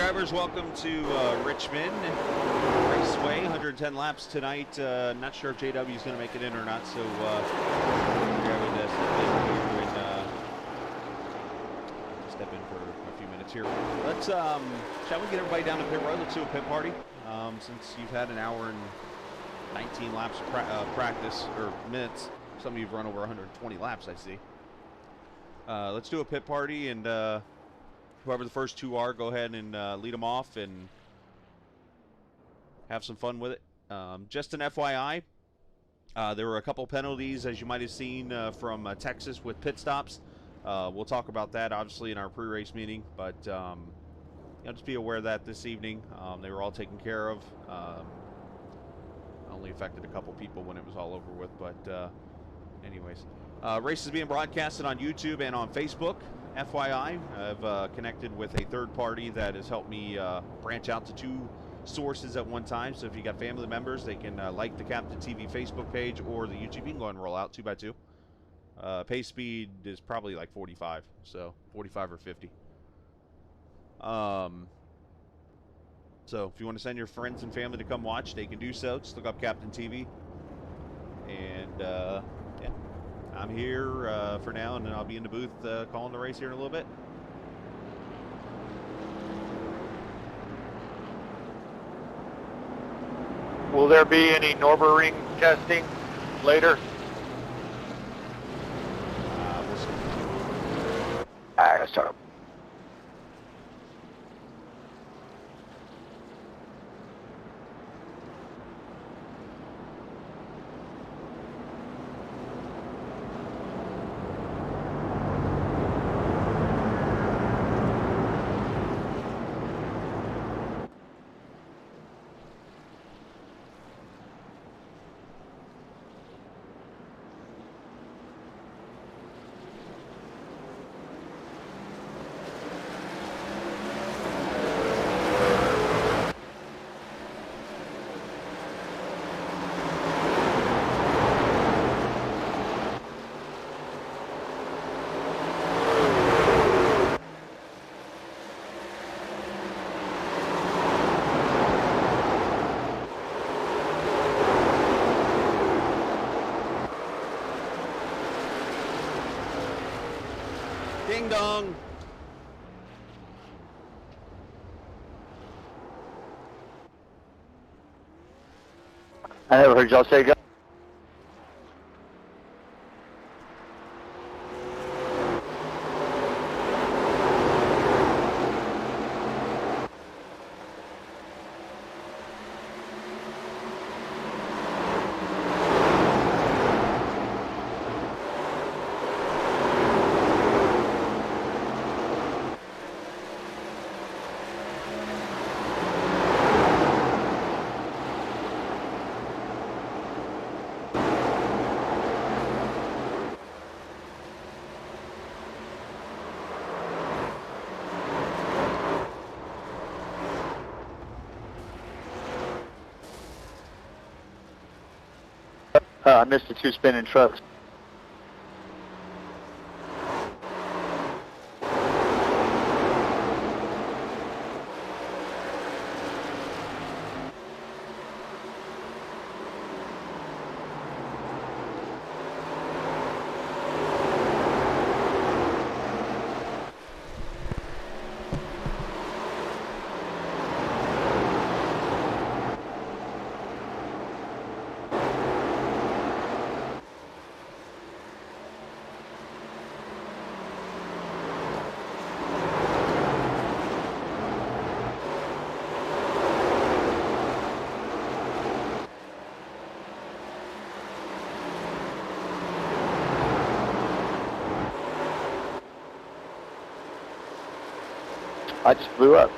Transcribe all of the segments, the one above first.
drivers, welcome to Richmond Raceway. 110 laps tonight. Not sure if JW is going to make it in or not, so we're going to step in for a few minutes here. Let's shall we get everybody down to pit road? Let's do a pit party. Since you've had an hour and 19 laps of practice, or minutes. Some of you've run over 120 laps, I see. Let's do a pit party, and whoever the first two are, go ahead and lead them off and have some fun with it. Just an FYI, there were a couple penalties, as you might have seen, from Texas with pit stops. We'll talk about that, obviously, in our pre-race meeting, but just be aware of that this evening. They were all taken care of. Only affected a couple people when it was all over with, but anyways. Race is being broadcasted on YouTube and on Facebook. FYI, I've connected with a third party that has helped me branch out to two sources at one time. So if you got family members, they can like the Captain TV Facebook page or the YouTube. You can go ahead and roll out 2x2. Pace speed is probably like 45, so 45 or 50. So if you want to send your friends and family to come watch, they can do so. Just look up Captain TV. And yeah, I'm here for now, and then I'll be in the booth calling the race here in a little bit. Will there be any Nürburgring testing later? We'll see. All right, let's start. Ding dong. I never heard y'all say go. I missed the two spinning trucks. I just blew up.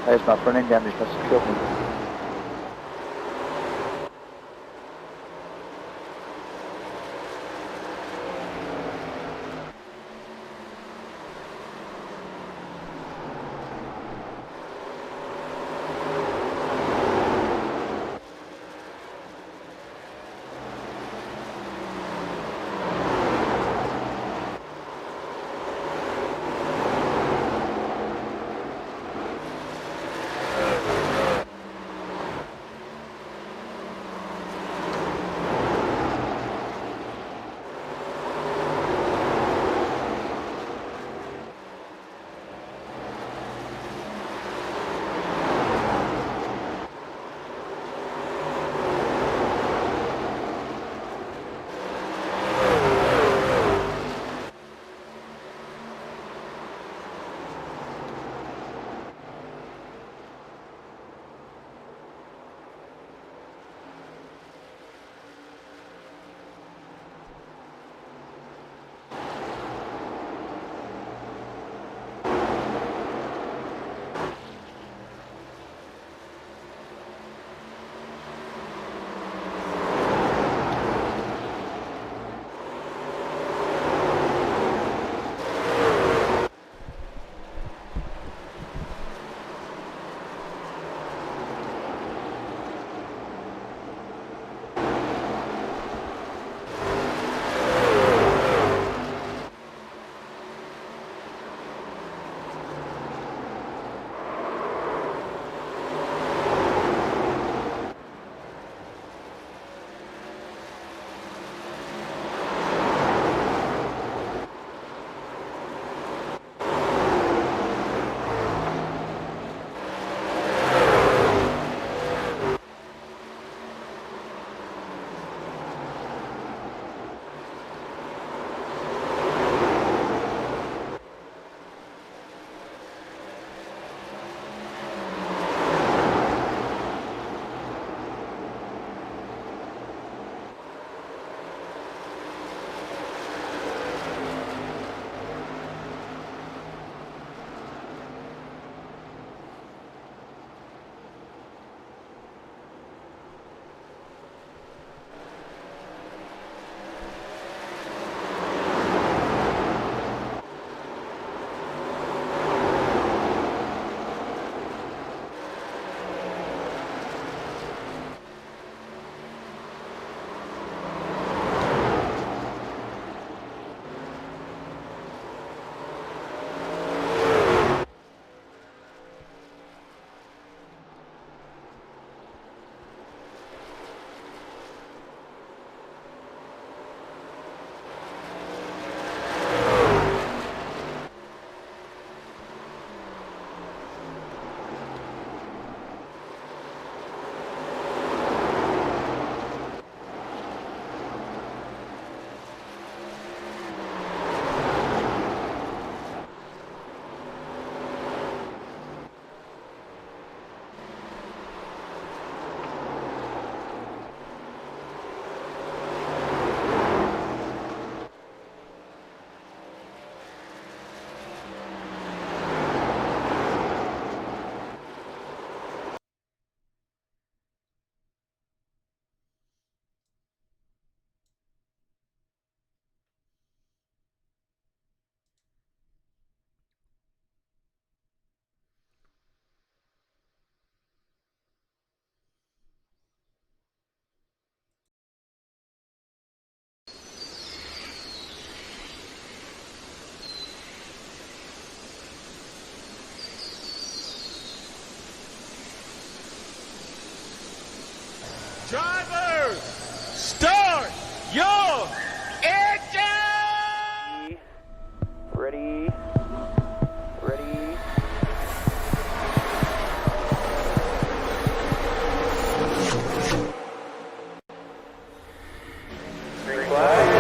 There's my front end damage, must have killed me. Drivers, start your engine! Ready. Ready. Green flag.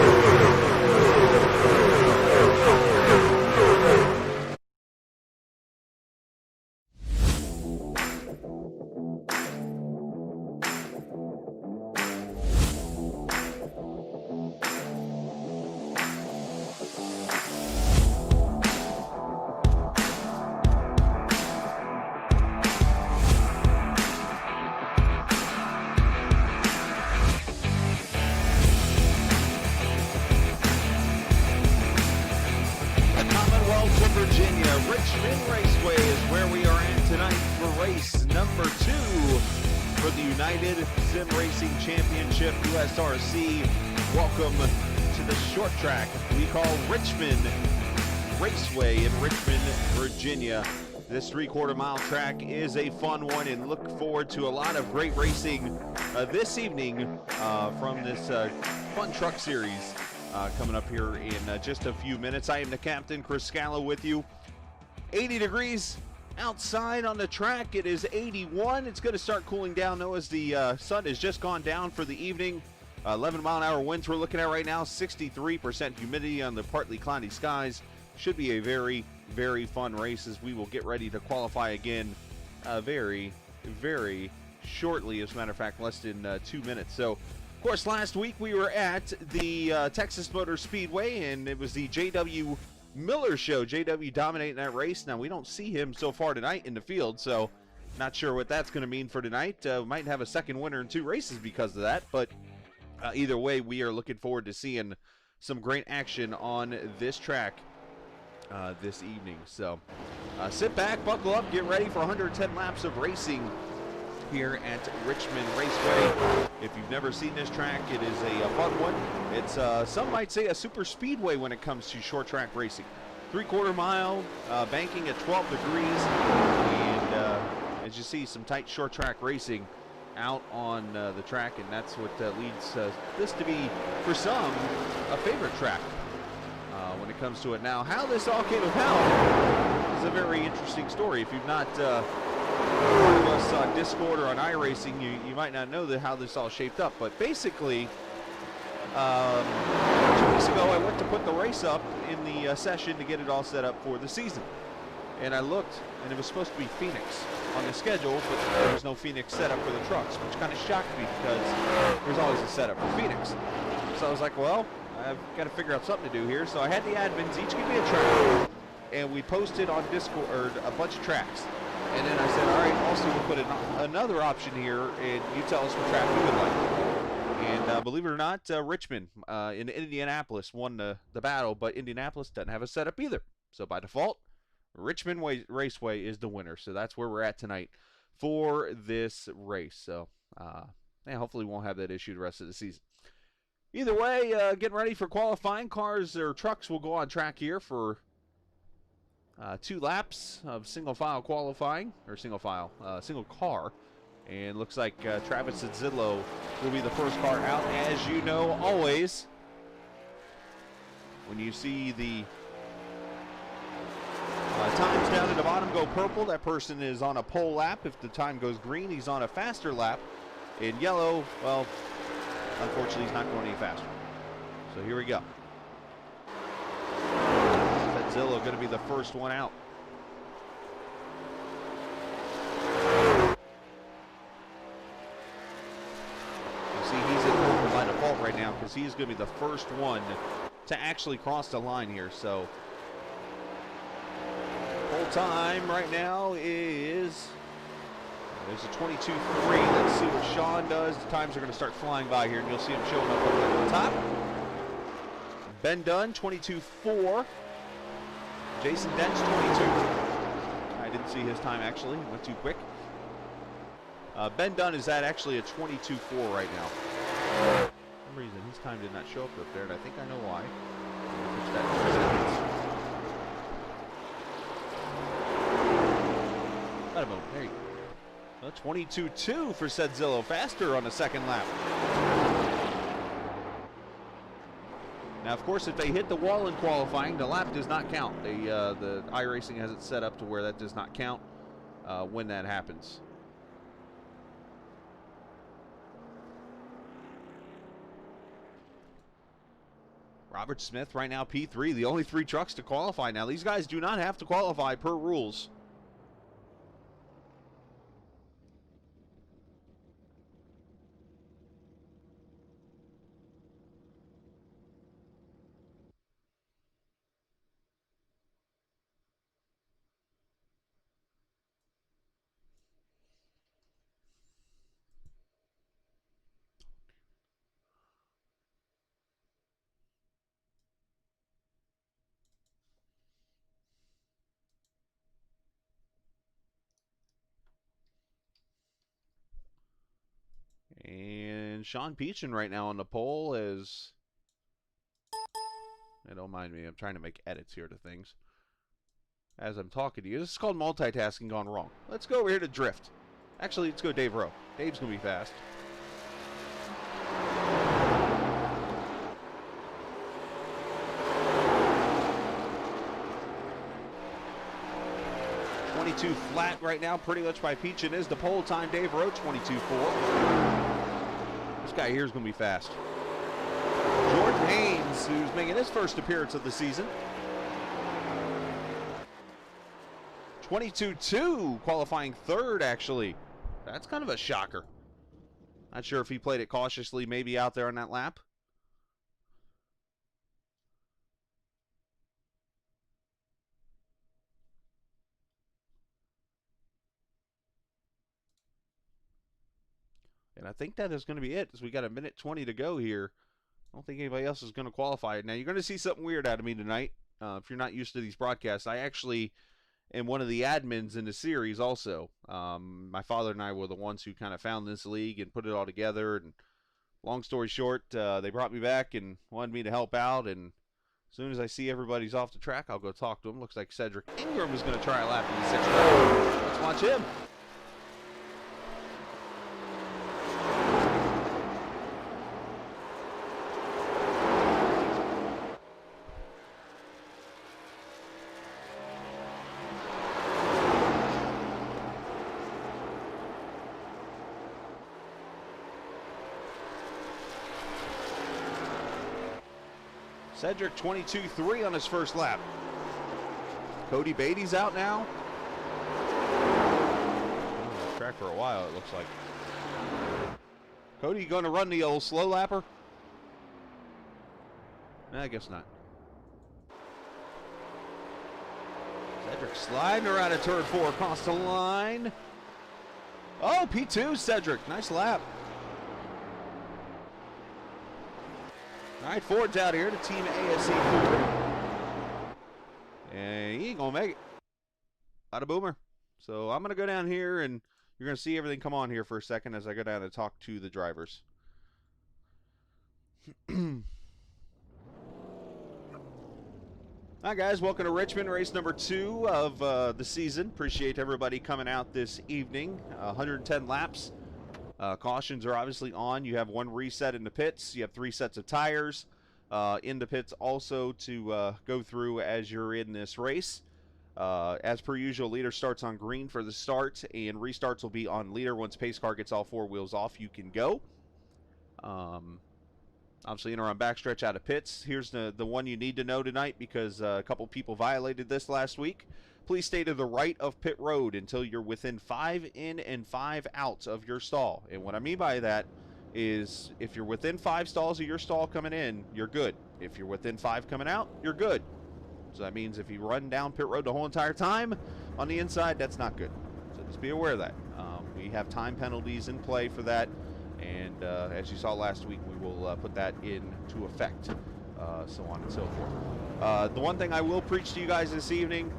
Virginia, Richmond Raceway is where we are at tonight for race number 2 for the United Sim Racing Championship, USRC. Welcome to the short track we call Richmond Raceway in Richmond, Virginia. This 3/4 mile track is a fun one, and look forward to a lot of great racing this evening from this fun truck series. Coming up here in just a few minutes. I am the captain, Chris Scala, with you. 80 degrees outside on the track. It is 81. It's going to start cooling down, though, as the sun has just gone down for the evening. 11-mile-an-hour winds we're looking at right now. 63% humidity on the partly cloudy skies. Should be a very, very fun race as we will get ready to qualify again very, very shortly. As a matter of fact, less than 2 minutes. So, of course, last week we were at the Texas Motor Speedway, and it was the J.W. Miller show. J.W. dominating that race. Now, we don't see him so far tonight in the field, so not sure what that's going to mean for tonight. Might have a second winner in 2 races because of that, but either way, we are looking forward to seeing some great action on this track this evening. So sit back, buckle up, get ready for 110 laps of racing here at Richmond Raceway. If you've never seen this track, it is a fun one. It's some might say a super speedway when it comes to short track racing. 3/4 mile, banking at 12 degrees, and as you see, some tight short track racing out on the track, and that's what leads this to be, for some, a favorite track when it comes to it. Now, how this all came about is a very interesting story. If you've not part of us on Discord or on iRacing, you might not know how this all shaped up, but basically 2 weeks ago I went to put the race up in the session to get it all set up for the season, and I looked, and it was supposed to be Phoenix on the schedule, but there was no Phoenix setup for the trucks, which kind of shocked me because there's always a setup for Phoenix. So I was like, well, I've got to figure out something to do here. So I had the admins each give me a track, and we posted on Discord a bunch of tracks. And then I said, all right, also we'll put another option here, and you tell us what track you would like. And believe it or not, Richmond in Indianapolis won the battle, but Indianapolis doesn't have a setup either. So by default, Richmond Raceway is the winner. So that's where we're at tonight for this race. So yeah, hopefully we won't have that issue the rest of the season. Either way, getting ready for qualifying. Cars or trucks will go on track here for 2 laps of single file qualifying, or single car. And looks like Travis Zillow will be the first car out. As you know, always, when you see the times down at the bottom go purple, that person is on a pole lap. If the time goes green, he's on a faster lap. In yellow, well, unfortunately, he's not going any faster. So here we go. Zillow going to be the first one out. You see, he's in purple by default right now because he's going to be the first one to actually cross the line here. So full time right now is, there's a 22.3. Let's see what Sean does. The times are going to start flying by here, and you'll see him showing up over at the top. Ben Dunn, 22.4. Jason Dent's 22. I didn't see his time, actually. Went too quick. Ben Dunn is at actually a 22.4 right now. For some reason, his time did not show up there, and I think I know why. Wait a moment. There you go. 22.2 for Sedzillo, faster on the second lap. Now, of course, if they hit the wall in qualifying, the lap does not count. The iRacing has it set up to where that does not count when that happens. Robert Smith right now P3, the only 3 trucks to qualify. Now, these guys do not have to qualify per rules. And Sean Peachin right now on the pole is... don't mind me, I'm trying to make edits here to things as I'm talking to you. This is called multitasking gone wrong. Let's go over here to drift. Actually, let's go Dave Rowe. Dave's going to be fast. .22 flat right now, pretty much by Peachin is the pole time. Dave Rowe, 22.4. This guy here is going to be fast. Jordan Haynes, who's making his first appearance of the season. 22.2, qualifying third, actually. That's kind of a shocker. Not sure if he played it cautiously, maybe out there on that lap. And I think that is going to be it, as we got a minute 20 to go here. I don't think anybody else is going to qualify. Now, you're going to see something weird out of me tonight. If you're not used to these broadcasts, I actually am one of the admins in the series also. My father and I were the ones who kind of found this league and put it all together. And long story short, they brought me back and wanted me to help out. And as soon as I see everybody's off the track, I'll go talk to them. Looks like Cedric Ingram is going to try a lap in the 6th round. Let's watch him. Cedric 22.3 on his first lap. Cody Beatty's out now. Track for a while, it looks like. Cody, you going to run the old slow lapper? I guess not. Cedric sliding around at turn 4 across the line. Oh, P2, Cedric. Nice lap. All right, Ford's out here to Team ASC Ford. And he ain't going to make it. Out of boomer. So I'm going to go down here, and you're going to see everything come on here for a second as I go down and talk to the drivers. Hi, guys. Welcome to Richmond, race number 2 of the season. Appreciate everybody coming out this evening. 110 laps. Cautions are obviously on. You have 1 reset in the pits. You have 3 sets of tires in the pits also to go through as you're in this race. As per usual, leader starts on green for the start, and restarts will be on leader. Once pace car gets all 4 wheels off, you can go. Obviously, in or on backstretch out of pits. Here's the one you need to know tonight, because a couple people violated this last week. Please stay to the right of pit road until you're within 5 in and 5 out of your stall. And what I mean by that is if you're within 5 stalls of your stall coming in, you're good. If you're within 5 coming out, you're good. So that means if you run down pit road the whole entire time on the inside, that's not good. So just be aware of that. We have time penalties in play for that. And as you saw last week, we will put that into effect, so on and so forth. The one thing I will preach to you guys this evening,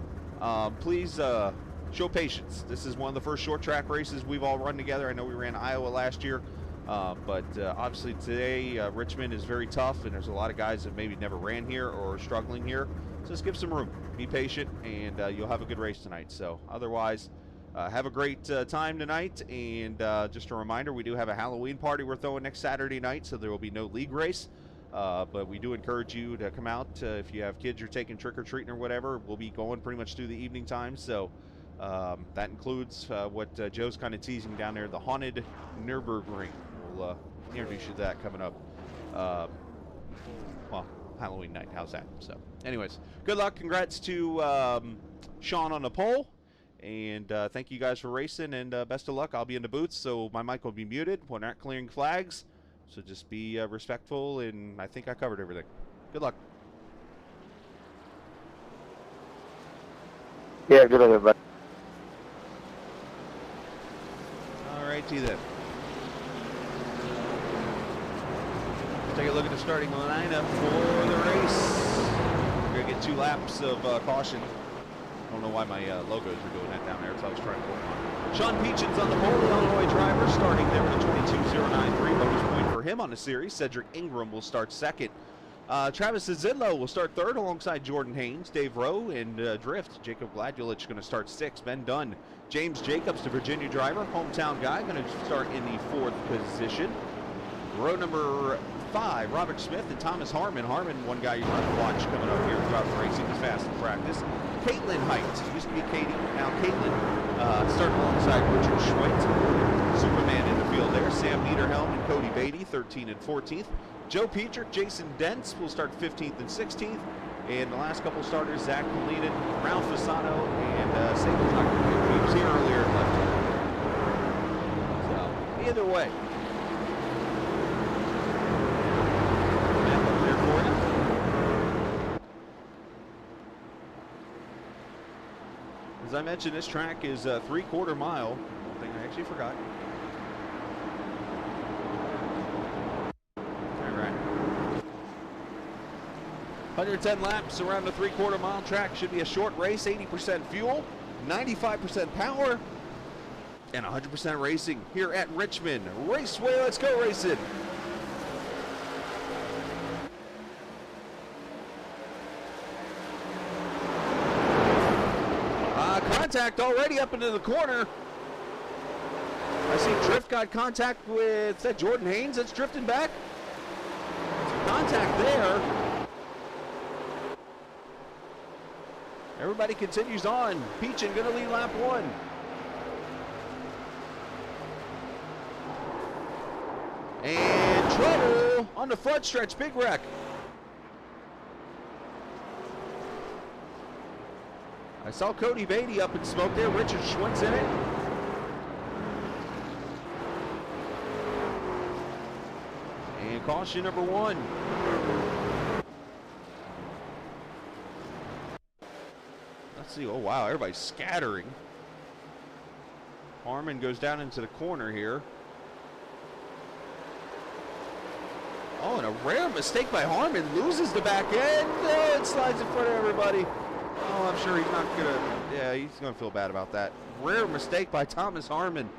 please show patience. This is one of the first short track races we've all run together. I know we ran Iowa last year, but obviously today Richmond is very tough, and there's a lot of guys that maybe never ran here or are struggling here. So just give some room. Be patient, and you'll have a good race tonight. So otherwise, have a great time tonight, and just a reminder, we do have a Halloween party we're throwing next Saturday night, so there will be no league race, but we do encourage you to come out. If you have kids you're taking trick-or-treating or whatever, we'll be going pretty much through the evening time, so that includes what Joe's kind of teasing down there, the Haunted Nürburgring. We'll introduce you to that coming up, well, Halloween night. How's that? So, anyways, good luck. Congrats to Sean on the pole. And thank you guys for racing, and best of luck. I'll be in the booth, so my mic will be muted. We're not clearing flags, so just be respectful, and I think I covered everything. Good luck. Yeah, good luck, everybody. All righty then. Let's take a look at the starting lineup for the race. We're going to get 2 laps of caution. I don't know why my logos are doing that down there, so I was trying to pull on. Sean Peachin's on the pole, the Illinois driver, starting there with a 22.093 bonus point for him on the series. Cedric Ingram will start second. Travis Zidlow will start third alongside Jordan Haynes, Dave Rowe, and Drift. Jacob Gladulich going to start 6th. Ben Dunn. James Jacobs, the Virginia driver, hometown guy, going to start in the 4th position. Row number 5, Robert Smith and Thomas Harmon. Harmon, one guy you want to watch coming up here throughout the race. He was fast in practice. Caitlin Height, used to be Katie, now Caitlin, starting alongside Richard Schweit. Superman in the field there. Sam Niederhelm and Cody Beatty, 13th and 14th. Joe Petrick, Jason Dentz will start 15th and 16th. And the last couple starters, Zach Polinen, Ralph Fasano, and Sable Tucker. He was here earlier and left. So, either way. Map up there for you. As I mentioned, this track is a 3/4 mile. One thing I actually forgot. All right. 110 laps around the 3/4 mile track. Should be a short race. 80% fuel, 95% power, and 100% racing here at Richmond Raceway. Let's go racing. Contact already up into the corner. I see Drift got contact with, is that Jordan Haynes that's drifting back? Some contact there. Everybody continues on. Peachin gonna lead lap 1. And trouble on the front stretch, big wreck. I saw Cody Beatty up in smoke there. Richard Schwintz in it. And caution number 1. Let's see. Oh, wow. Everybody's scattering. Harmon goes down into the corner here. Oh, and a rare mistake by Harmon. Loses the back end. Oh, it slides in front of everybody. Oh, I'm sure he's not gonna, yeah, he's gonna feel bad about that. Rare mistake by Thomas Harmon.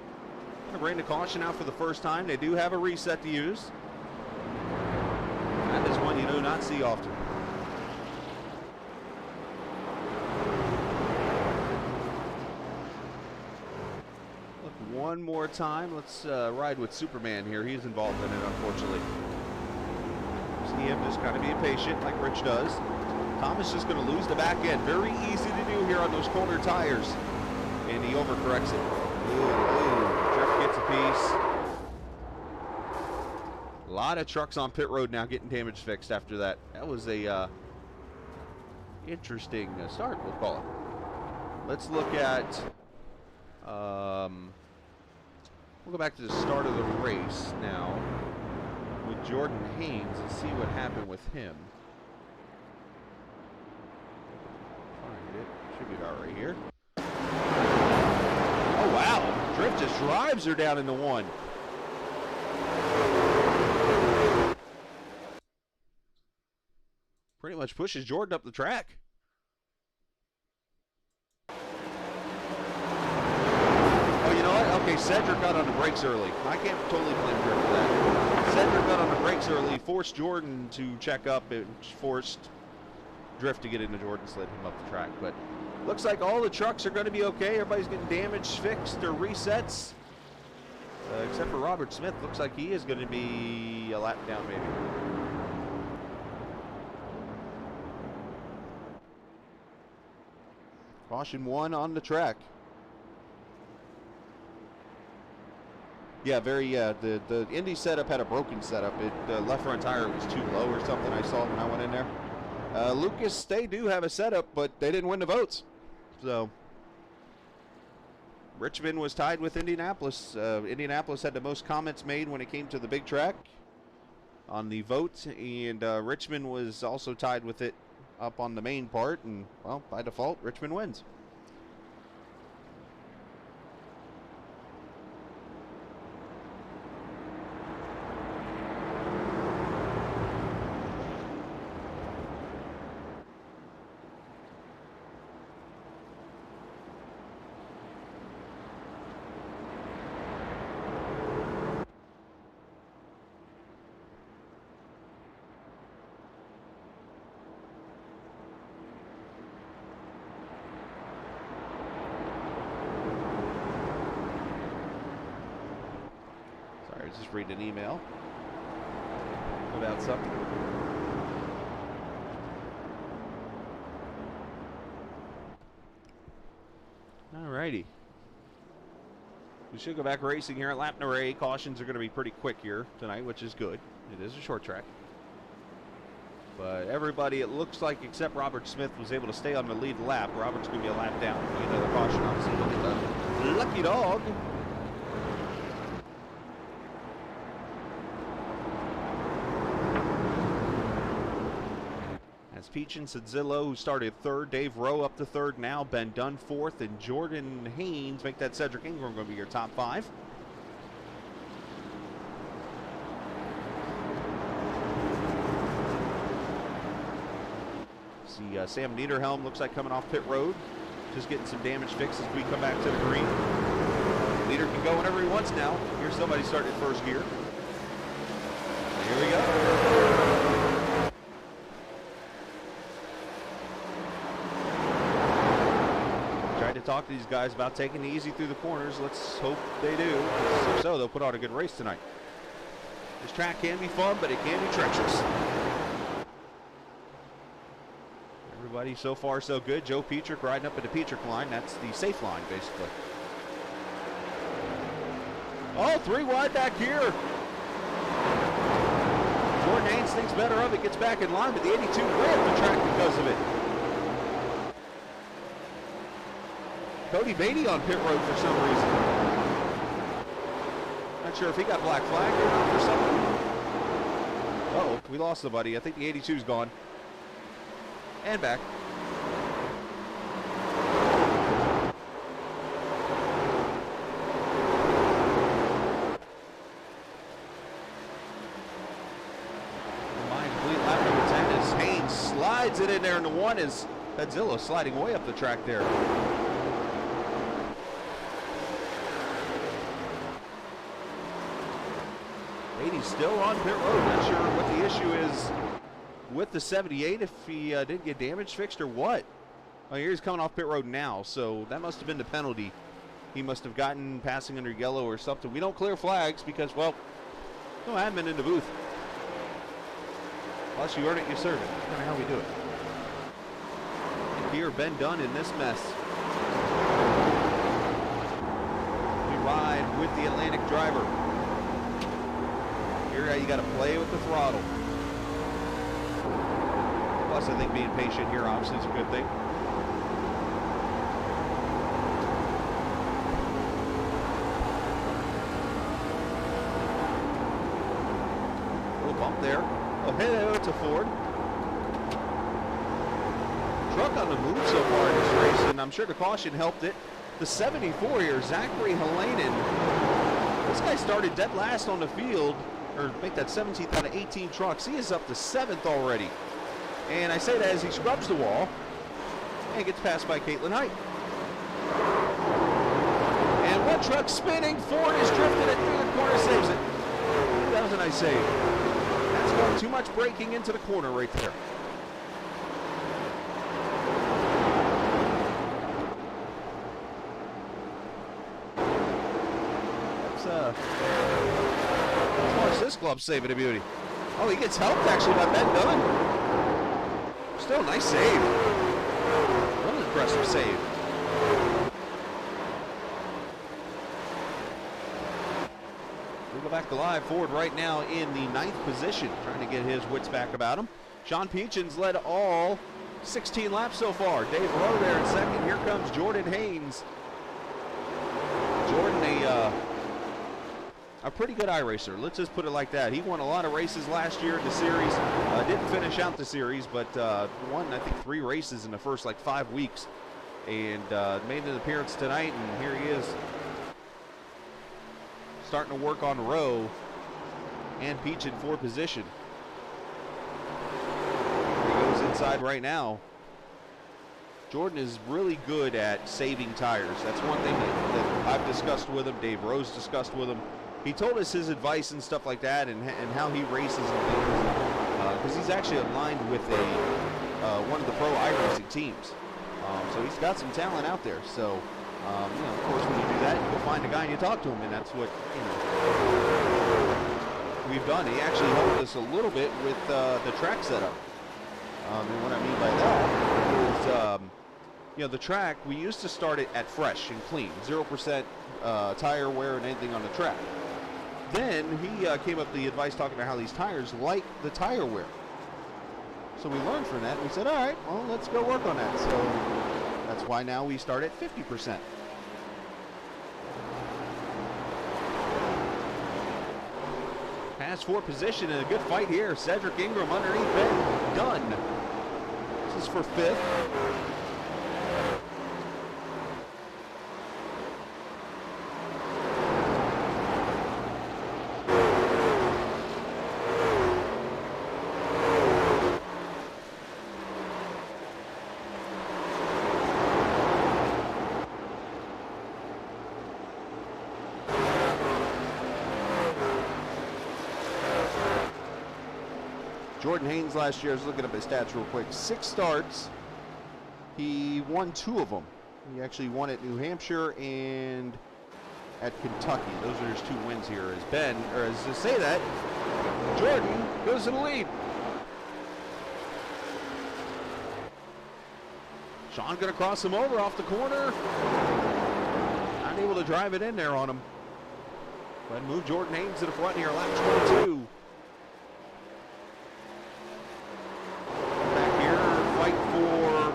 Gonna bring the caution out for the first time. They do have a reset to use. That is one you do not see often. Look one more time. Let's ride with Superman here. He's involved in it, unfortunately. See him just kind of being patient like Rich does. Thomas just going to lose the back end. Very easy to do here on those corner tires. And he overcorrects it. Jeff gets a piece. A lot of trucks on pit road now getting damage fixed after that. That was a interesting start, we'll call it. Let's look at, we'll go back to the start of the race now with Jordan Haynes and see what happened with him. Should be about right here. Oh, wow. Drift just drives her down into 1. Pretty much pushes Jordan up the track. Oh, you know what? Okay, Cedric got on the brakes early. I can't totally blame Drift for that. Cedric got on the brakes early, forced Jordan to check up, and forced Drift to get into Jordan, slid him up the track. But Looks like all the trucks are going to be okay. Everybody's getting damaged, fixed, or resets. Except for Robert Smith. Looks like he is going to be a lap down, maybe. Caution 1 on the track. Yeah, the Indy setup had a broken setup. The left front tire was too low or something. I saw when I went in there. Lucas, they do have a setup, but they didn't win the votes. So Richmond was tied with Indianapolis. Indianapolis had the most comments made when it came to the big track on the vote, and Richmond was also tied with it up on the main part, and, well, by default, Richmond wins. Just read an email about something. Alrighty. We should go back racing here at Lap Array. Cautions are going to be pretty quick here tonight, which is good. It is a short track. But everybody, it looks like, except Robert Smith, was able to stay on the lead lap. Robert's going to be a lap down. Another caution, obviously. Look at the lucky dog. That's Peach and Sadzillo, who started third. Dave Rowe up to third now. Ben Dunn fourth. And Jordan Haynes make that Cedric Ingram going to be your top 5. See Sam Niederhelm looks like coming off pit road. Just getting some damage fixed as we come back to the green. Leader can go whenever he wants now. Here's somebody starting in first gear. Here we go. Talk to these guys about taking it easy through the corners. Let's hope they do. If so, they'll put on a good race tonight. This track can be fun, but it can be treacherous. Everybody so far so good. Joe Petrick riding up at the Petrick line. That's the safe line, basically. Oh, 3 wide back here. Jordan Haynes thinks better of it, gets back in line, but the 82 ran the track because of it. Cody Beatty on pit road for some reason. Not sure if he got black flagged or not for something. Uh-oh, we lost somebody. I think the 82's gone. And back. Complete lap number 10 as Haynes slides it in there, and the 1 is Pedzilla sliding way up the track there. He's still on pit road. Not sure what the issue is with the 78, if he didn't get damage fixed or what. Oh, here he's coming off pit road now, so that must have been the penalty. He must have gotten passing under yellow or something. We don't clear flags because, well, no admin in the booth. Unless you earn it, you serve it. That's kind of how we do it. And here, Ben Dunn in this mess. We ride with the Atlantic driver. Here you got to play with the throttle. Plus, I think being patient here obviously is a good thing. A little bump there. Oh, hey, it's a Ford. Truck on the move so far in this race, and I'm sure the caution helped it. The 74 here, Zachary Halanen. This guy started dead last on the field. Or make that 17th out of 18 trucks. He is up to 7th already. And I say that as he scrubs the wall and gets passed by Caitlin Height. And one truck spinning. Ford is drifting it through the corner, saves it. That was a nice save. That's going too much braking into the corner right there. glove save it a beauty. Oh, he gets helped actually by Ben Dunn. Still a nice save. What an impressive save. We go back to live. Ford right now in the 9th position, trying to get his wits back about him. Sean Peachin's led all 16 laps so far. Dave Rowe there in second. Here comes Jordan Haynes. Jordan, a pretty good iRacer. Let's just put it like that. He won a lot of races last year in the series. Didn't finish out the series, but won, I think, 3 races in the first, 5 weeks. And made an appearance tonight, and here he is. Starting to work on Rowe and Peach in 4th position. He goes inside right now. Jordan is really good at saving tires. That's one thing that I've discussed with him. Dave Rose discussed with him. He told us his advice and stuff like that, and how he races and things. Because he's actually aligned with one of the pro iRacing teams. So he's got some talent out there. So, of course, when you do that, you go find a guy and you talk to him, and that's what we've done. He actually helped us a little bit with the track setup. And what I mean by that is, the track, we used to start it at fresh and clean, 0% tire wear and anything on the track. Then he came up with the advice talking about how these tires like the tire wear. So we learned from that, and we said, all right, well, let's go work on that. So that's why now we start at 50%. Past 4th position in a good fight here. Cedric Ingram underneath Ben Dunn. This is for 5th. Jordan Haynes last year, I was looking up his stats real quick, 6 starts. He won 2 of them. He actually won at New Hampshire and at Kentucky. Those are his 2 wins here. As to say that, Jordan goes to the lead. Sean gonna cross him over off the corner. Not able to drive it in there on him. Go ahead and move Jordan Haynes to the front here, lap 22.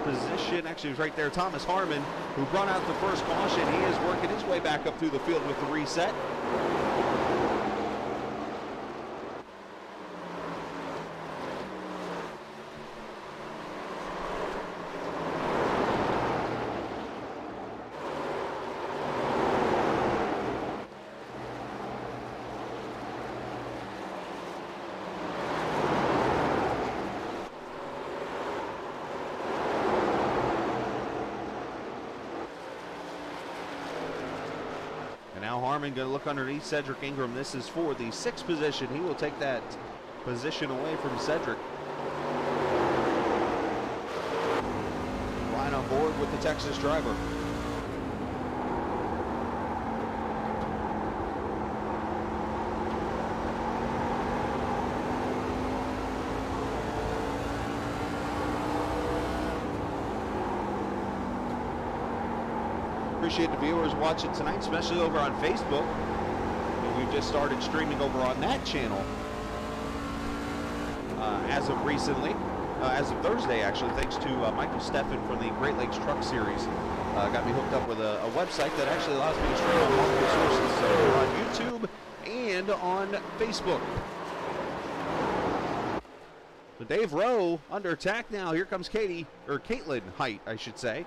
Position. Actually, it was right there. Thomas Harmon, who brought out the first caution. He is working his way back up through the field with the reset. Now Harmon going to look underneath Cedric Ingram. This is for the 6th position. He will take that position away from Cedric. Right on board with the Texas driver. Appreciate the viewers watching tonight, especially over on Facebook. And we've just started streaming over on that channel as of recently, as of Thursday actually, thanks to Michael Steffen from the Great Lakes Truck Series. Got me hooked up with a website that actually allows me to stream on multiple sources, so on YouTube and on Facebook. So Dave Rowe under attack now. Here comes Caitlin Height, I should say.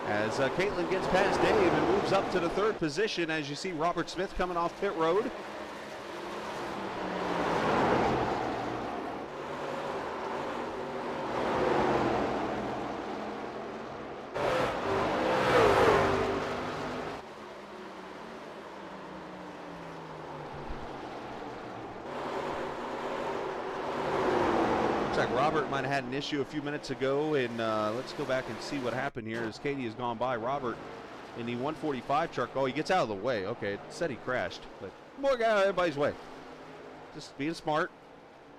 As Caitlin gets past Dave and moves up to the 3rd position, as you see Robert Smith coming off pit road. Looks like Robert might have had an issue a few minutes ago, and let's go back and see what happened here as Katie has gone by. Robert in the 145 truck. Oh, he gets out of the way. Okay, it said he crashed, but more guy out of everybody's way. Just being smart.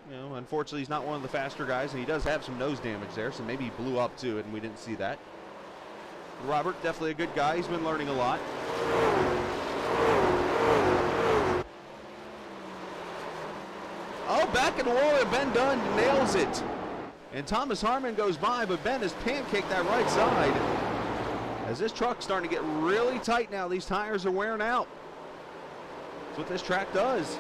You know, unfortunately, he's not one of the faster guys, and he does have some nose damage there, so maybe he blew up too, and we didn't see that. Robert, definitely a good guy. He's been learning a lot. Oh, back in the wall, and Ben Dunn nails it. And Thomas Harmon goes by, but Ben has pancaked that right side. As this truck's starting to get really tight now, these tires are wearing out. That's what this track does.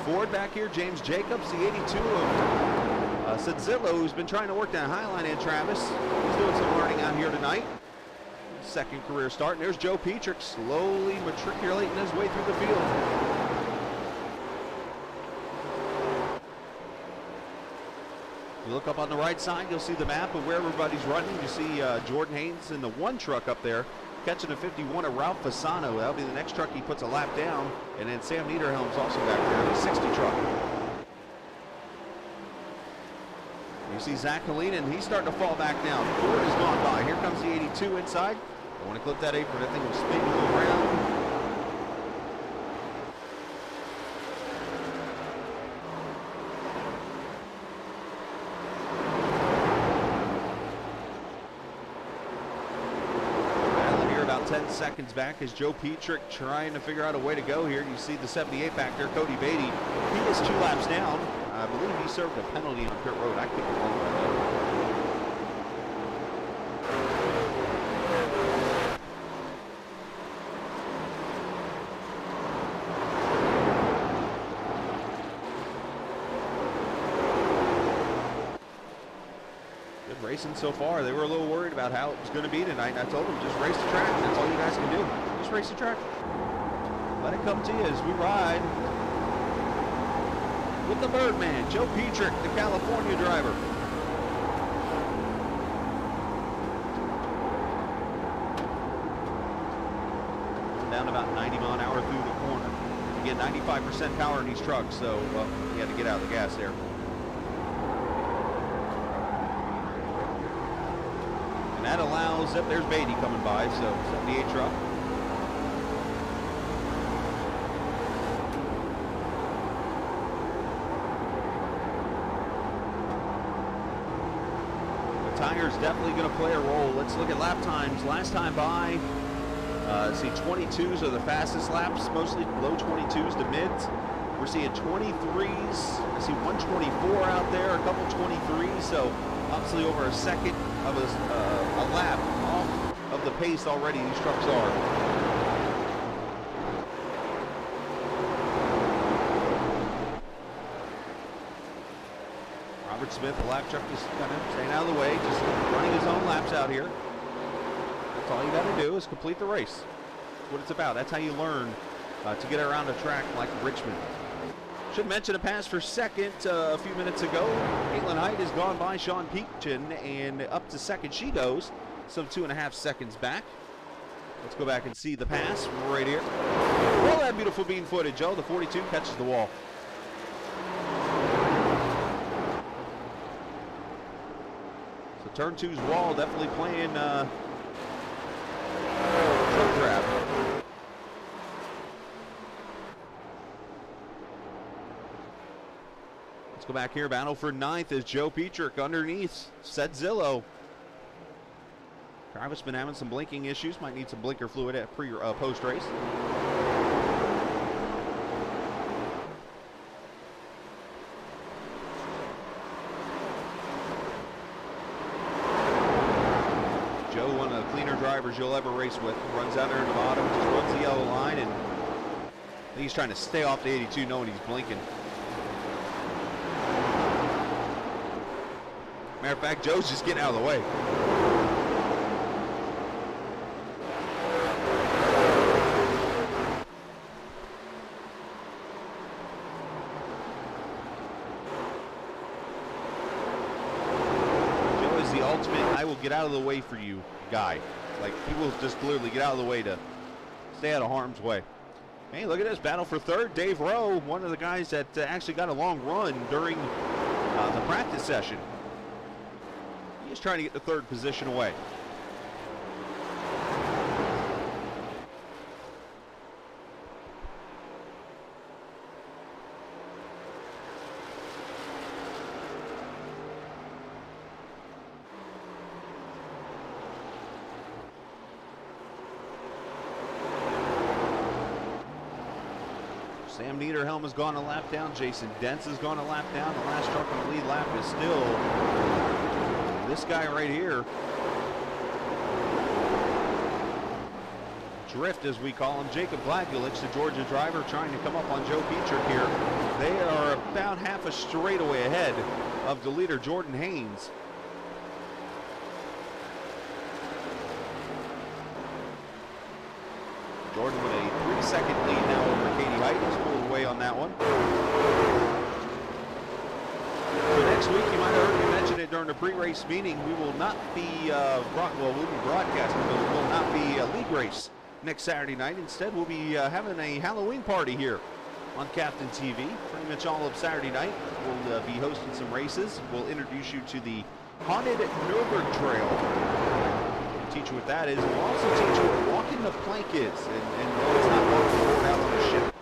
Ford back here, James Jacobs, the 82 of Sedzillo, who's been trying to work that Highline, and Travis. He's doing some learning out here tonight. Second career start. And there's Joe Petrick slowly matriculating his way through the field. You look up on the right side, you'll see the map of where everybody's running. You see Jordan Haynes in the 1 truck up there, catching a 51 of Ralph Fasano. That'll be the next truck he puts a lap down. And then Sam Niederhelm's also back there, the 60 truck. You see Zach Kalinin, he's starting to fall back down. Ford has gone by. Here comes the 82 inside. I want to clip that apron. I think it was spinning around. Here about 10 seconds back as Joe Petrick trying to figure out a way to go here. You see the 78 back there, Cody Beatty. He is 2 laps down. I believe he served a penalty on pit road. I could be wrong about that. Good racing so far. They were a little worried about how it was going to be tonight, and I told them just race the track. That's all you guys can do. Just race the track. Let it come to you as we ride with the Birdman, Joe Petrick, the California driver. Going down about 90 mile an hour through the corner. You get 95% power in these trucks, so well, you had to get out of the gas there. And that allows, yep, there's Beatty coming by, so 78 truck. Tires definitely going to play a role. Let's look at lap times. Last time by, see 22s are the fastest laps, mostly low 22s to mids. We're seeing 23s. I see 124 out there, a couple 23s. So obviously over a second of a lap off of the pace already these trucks are. Robert Smith, the lap truck, just kind of staying out of the way, just running his own laps out here. That's all you got to do is complete the race. That's what it's about. That's how you learn to get around a track like Richmond. Should mention a pass for second a few minutes ago. Caitlin Height has gone by Sean Peachin, and up to second she goes, some 2.5 seconds back. Let's go back and see the pass right here. All that beautiful bean footage, Joe. The 42 catches the wall. Turn 2's wall definitely playing truck trap. Let's go back here. Battle for 9th is Joe Petrick underneath Sedzillo. Travis been having some blinking issues. Might need some blinker fluid at post race. Drivers you'll ever race with. Runs out there in the bottom, just runs the yellow line, and I think he's trying to stay off the 82 knowing he's blinking. Matter of fact, Joe's just getting out of the way. Joe is the ultimate I will get out of the way for you guy. Like, he will just literally get out of the way to stay out of harm's way. Hey, look at this battle for third. Dave Rowe, one of the guys that actually got a long run during the practice session. He's trying to get the third position away. Sam Niederhelm has gone a lap down. Jason Dentz has gone a lap down. The last truck on the lead lap is still this guy right here. Drift, as we call him. Jacob Blagulich, the Georgia driver, trying to come up on Joe Peacher here. They are about half a straightaway ahead of the leader, Jordan Haynes. Jordan with a 3-second lead now over Katie Height. He's pulled away on that one. For next week, you might have heard me mention it during the pre-race meeting. We will not be, we'll be broadcasting, but it will not be a league race next Saturday night. Instead, we'll be having a Halloween party here on Captain TV. Pretty much all of Saturday night. We'll be hosting some races. We'll introduce you to the Haunted Nürburgring Trail. Teach you what that is. We'll also teach you what walking the plank is. And no, it's not walking the board out on a ship.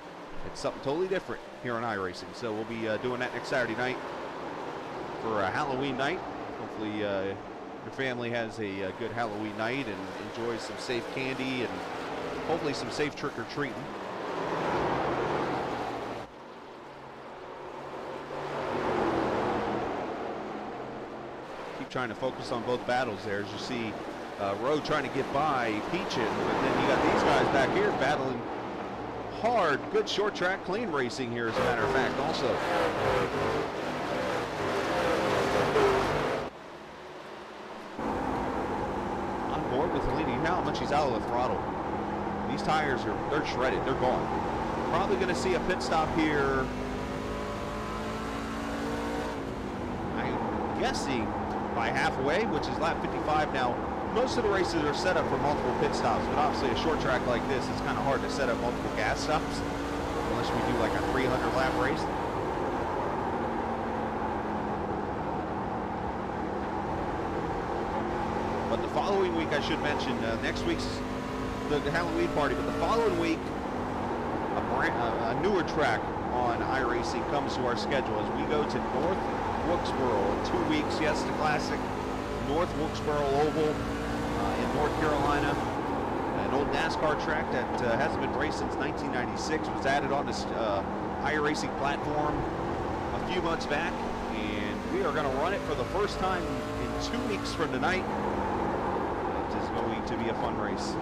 It's something totally different here on iRacing. So we'll be doing that next Saturday night for a Halloween night. Hopefully your family has a good Halloween night and enjoys some safe candy and hopefully some safe trick-or-treating. Keep trying to focus on both battles there, as you see Rowe trying to get by Peachin, but then you got these guys back here battling hard. Good short track, clean racing here, as a matter of fact, also. On board with Helene. How much he's out of the throttle. These tires they're shredded, they're gone. Probably going to see a pit stop here. I'm guessing by halfway, which is lap 55 now. Most of the races are set up for multiple pit stops, but obviously a short track like this, it's kind of hard to set up multiple gas stops unless we do like a 300 lap race. But the following week, I should mention, next week's the Halloween party, but the following week, a newer track on iRacing comes to our schedule as we go to North Wilkesboro in 2 weeks. Yes, the classic North Wilkesboro Oval in North Carolina. An old NASCAR track that hasn't been raced since 1996. Was added on this iRacing platform a few months back, and we are going to run it for the first time in 2 weeks from tonight. It is going to be a fun race.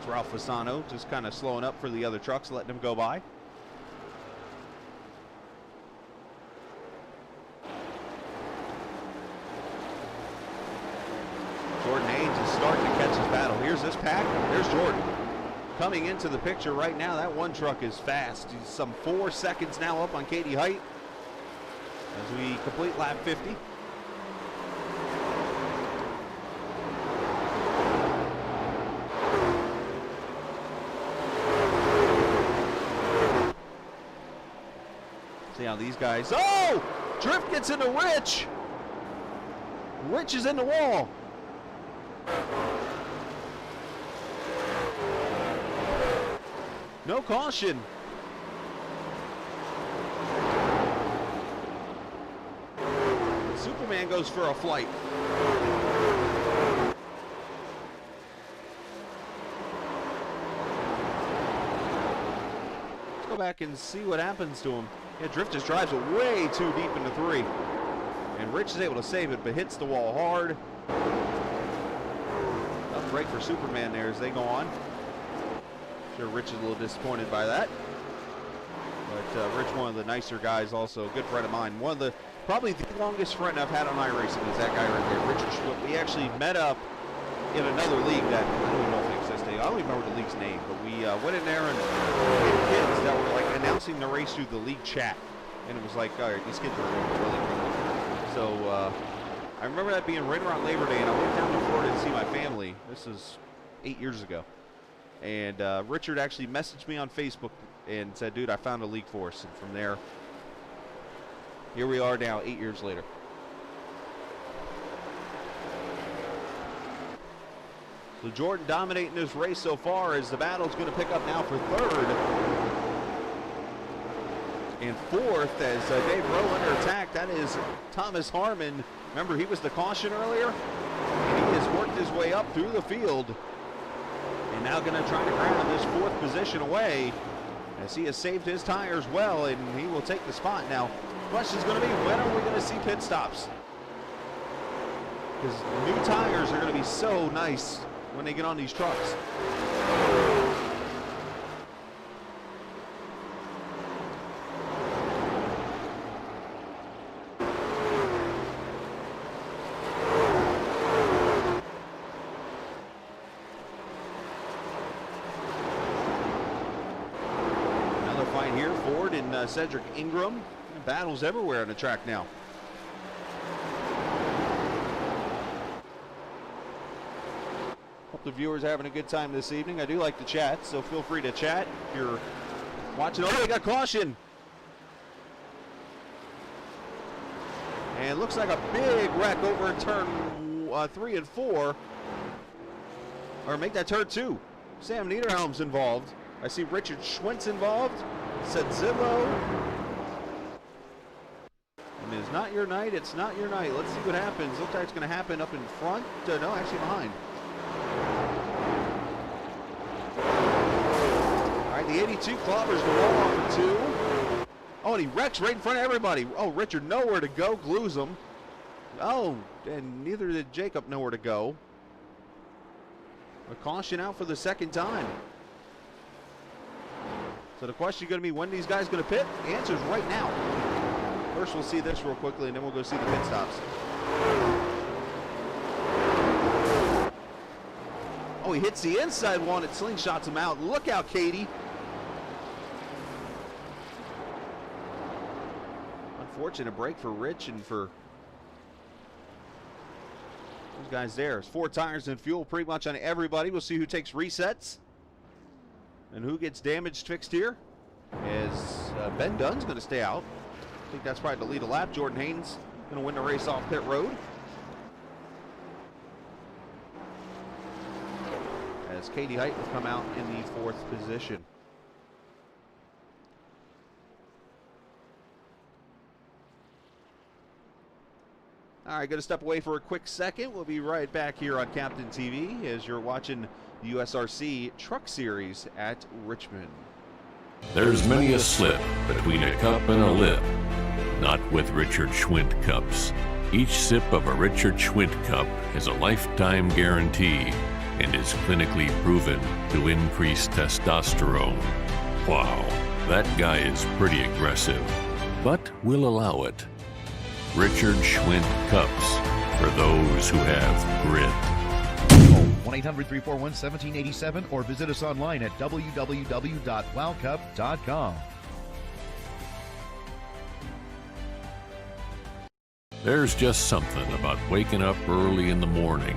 Ralph Fasano just kind of slowing up for the other trucks, letting them go by. Jordan Haynes is starting to catch his battle. Here's this pack. There's Jordan coming into the picture right now. That one truck is fast. He's some 4 seconds now up on Katie Height as we complete lap 50. See how these guys, oh! Drift gets into Rich! Rich is in the wall. No caution. Superman goes for a flight. Let's go back and see what happens to him. Yeah, Drift just drives it way too deep into 3. And Rich is able to save it, but hits the wall hard. Tough break for Superman there as they go on. I'm sure Rich is a little disappointed by that. But Rich, one of the nicer guys, also a good friend of mine. One of the, probably the longest friend I've had on iRacing is that guy right there, Richard Schwipp. We actually met up in another league that, I don't even know if it exists. I don't even remember the league's name, but we went in there and kids that were like announcing the race through the league chat. And it was like, all right, these kids are really cool. So I remember that being right around Labor Day, and I went down to Florida to see my family. This is 8 years ago. And Richard actually messaged me on Facebook and said, dude, I found a league force. And from there, here we are now, 8 years later. So Jordan dominating this race so far, as the battle's going to pick up now for third. And fourth, as Dave Rowe under attack, that is Thomas Harmon. Remember, he was the caution earlier. And he has worked his way up through the field. And now going to try to grab this fourth position away, as he has saved his tires well, and he will take the spot. Now, the question is going to be, when are we going to see pit stops? Because new tires are going to be so nice when they get on these trucks. Another fight here, Ford and Cedric Ingram. Battles everywhere on the track now. Hope the viewers are having a good time this evening. I do like to chat, so feel free to chat if you're watching. Oh, they got caution. And looks like a big wreck over in turn 3 and 4. Or make that turn 2. Sam Niederhelm's involved. I see Richard Schwintz involved. Sedzillo. And it's not your night. It's not your night. Let's see what happens. Looks like it's going to happen up in front. No, actually behind. All right, the 82 clobbers the wall off for 2. Oh, and he wrecks right in front of everybody. Oh, Richard nowhere to go, glues him. Oh, and neither did Jacob know where to go. A caution out for the second time. So the question is going to be, when are these guys going to pit? The answer is right now. First, we'll see this real quickly, and then we'll go see the pit stops. Oh, he hits the inside one. It slingshots him out. Look out, Katie. Unfortunate break for Rich and for those guys there. It's 4 tires and fuel pretty much on everybody. We'll see who takes resets and who gets damaged fixed here. As Ben Dunn's going to stay out. I think that's probably the lead a lap. Jordan Haynes going to win the race off pit road. As Katie Height will come out in the 4th position. All right, going to step away for a quick second. We'll be right back here on Captain TV as you're watching the USRC Truck Series at Richmond. There's many a slip between a cup and a lip. Not with Richard Schwint cups. Each sip of a Richard Schwint cup has a lifetime guarantee and is clinically proven to increase testosterone. Wow, that guy is pretty aggressive, but we'll allow it. Richard Schwint cups for those who have grit. Call 1-800-341-1787 or visit us online at www.wowcup.com. There's just something about waking up early in the morning.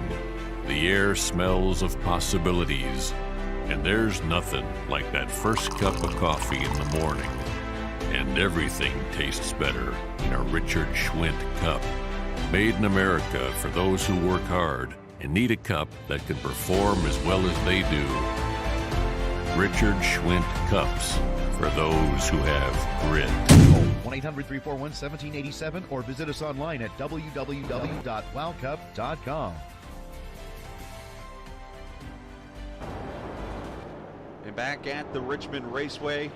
The air smells of possibilities, and there's nothing like that first cup of coffee in the morning. And everything tastes better in a Richard Schwint cup. Made in America for those who work hard and need a cup that can perform as well as they do. Richard Schwint cups for those who have grit. Call 1-800-341-1787 or visit us online at www.wowcup.com. And back at the Richmond Raceway.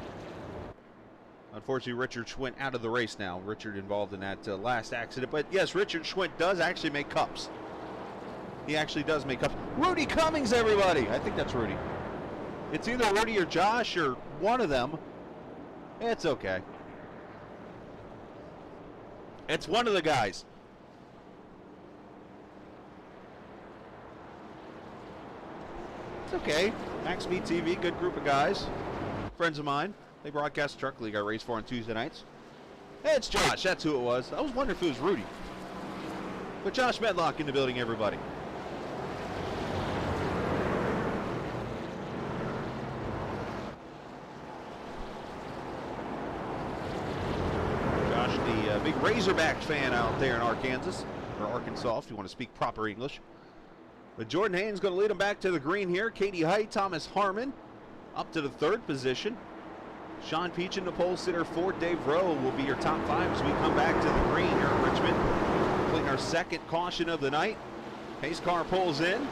Unfortunately, Richard Schwint out of the race now. Richard involved in that last accident. But yes, Richard Schwint does actually make cups. He actually does make cups. Rudy Cummings, everybody. I think that's Rudy. It's either Rudy or Josh or one of them. It's okay. It's one of the guys. It's okay. Max Meat TV, good group of guys. Friends of mine. They broadcast the Truck League I race for on Tuesday nights. Hey, it's Josh. That's who it was. I was wondering if it was Rudy. But Josh Medlock in the building, everybody. Josh, the big Razorbacks fan out there in Arkansas, or Arkansas, if you want to speak proper English. But Jordan Haynes going to lead him back to the green here. Katie Height, Thomas Harmon up to the third position. Sean Peachin, the pole sitter, fourth. Dave Rowe will be your top five as we come back to the green here at Richmond. Completing our second caution of the night. Pace car pulls in. He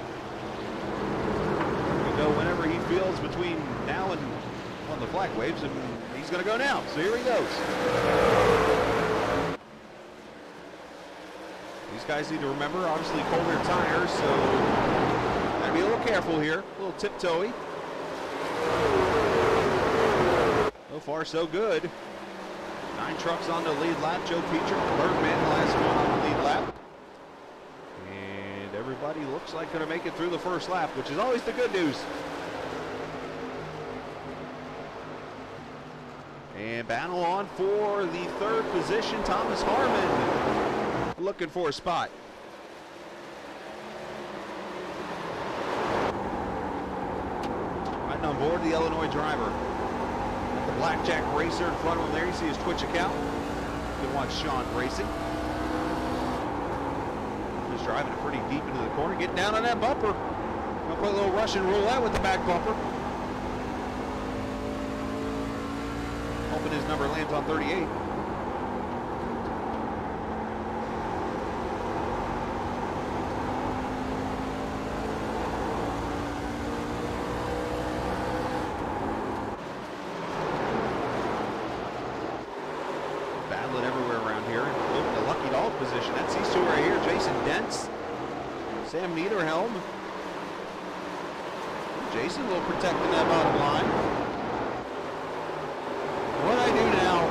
can go whenever he feels between now and on the flag waves, and he's going to go now. So here he goes. These guys need to remember, obviously, colder tires, so gotta be a little careful here. A little tiptoey. So far, so good. 9 trucks on the lead lap. Joe Peacher, third man, last one on the lead lap. And everybody looks like going to make it through the first lap, which is always the good news. And battle on for the third position. Thomas Harmon looking for a spot. Riding on board the Illinois driver. The Blackjack Racer in front of him there. You see his Twitch account. You can watch Sean racing. He's driving it pretty deep into the corner. Getting down on that bumper. Gonna play a little Russian roulette with the back bumper. Hoping his number lands on 38. Position. That's these two right here. Jason Dents, Sam Niederhelm. Jason will protect that bottom line. What I do now?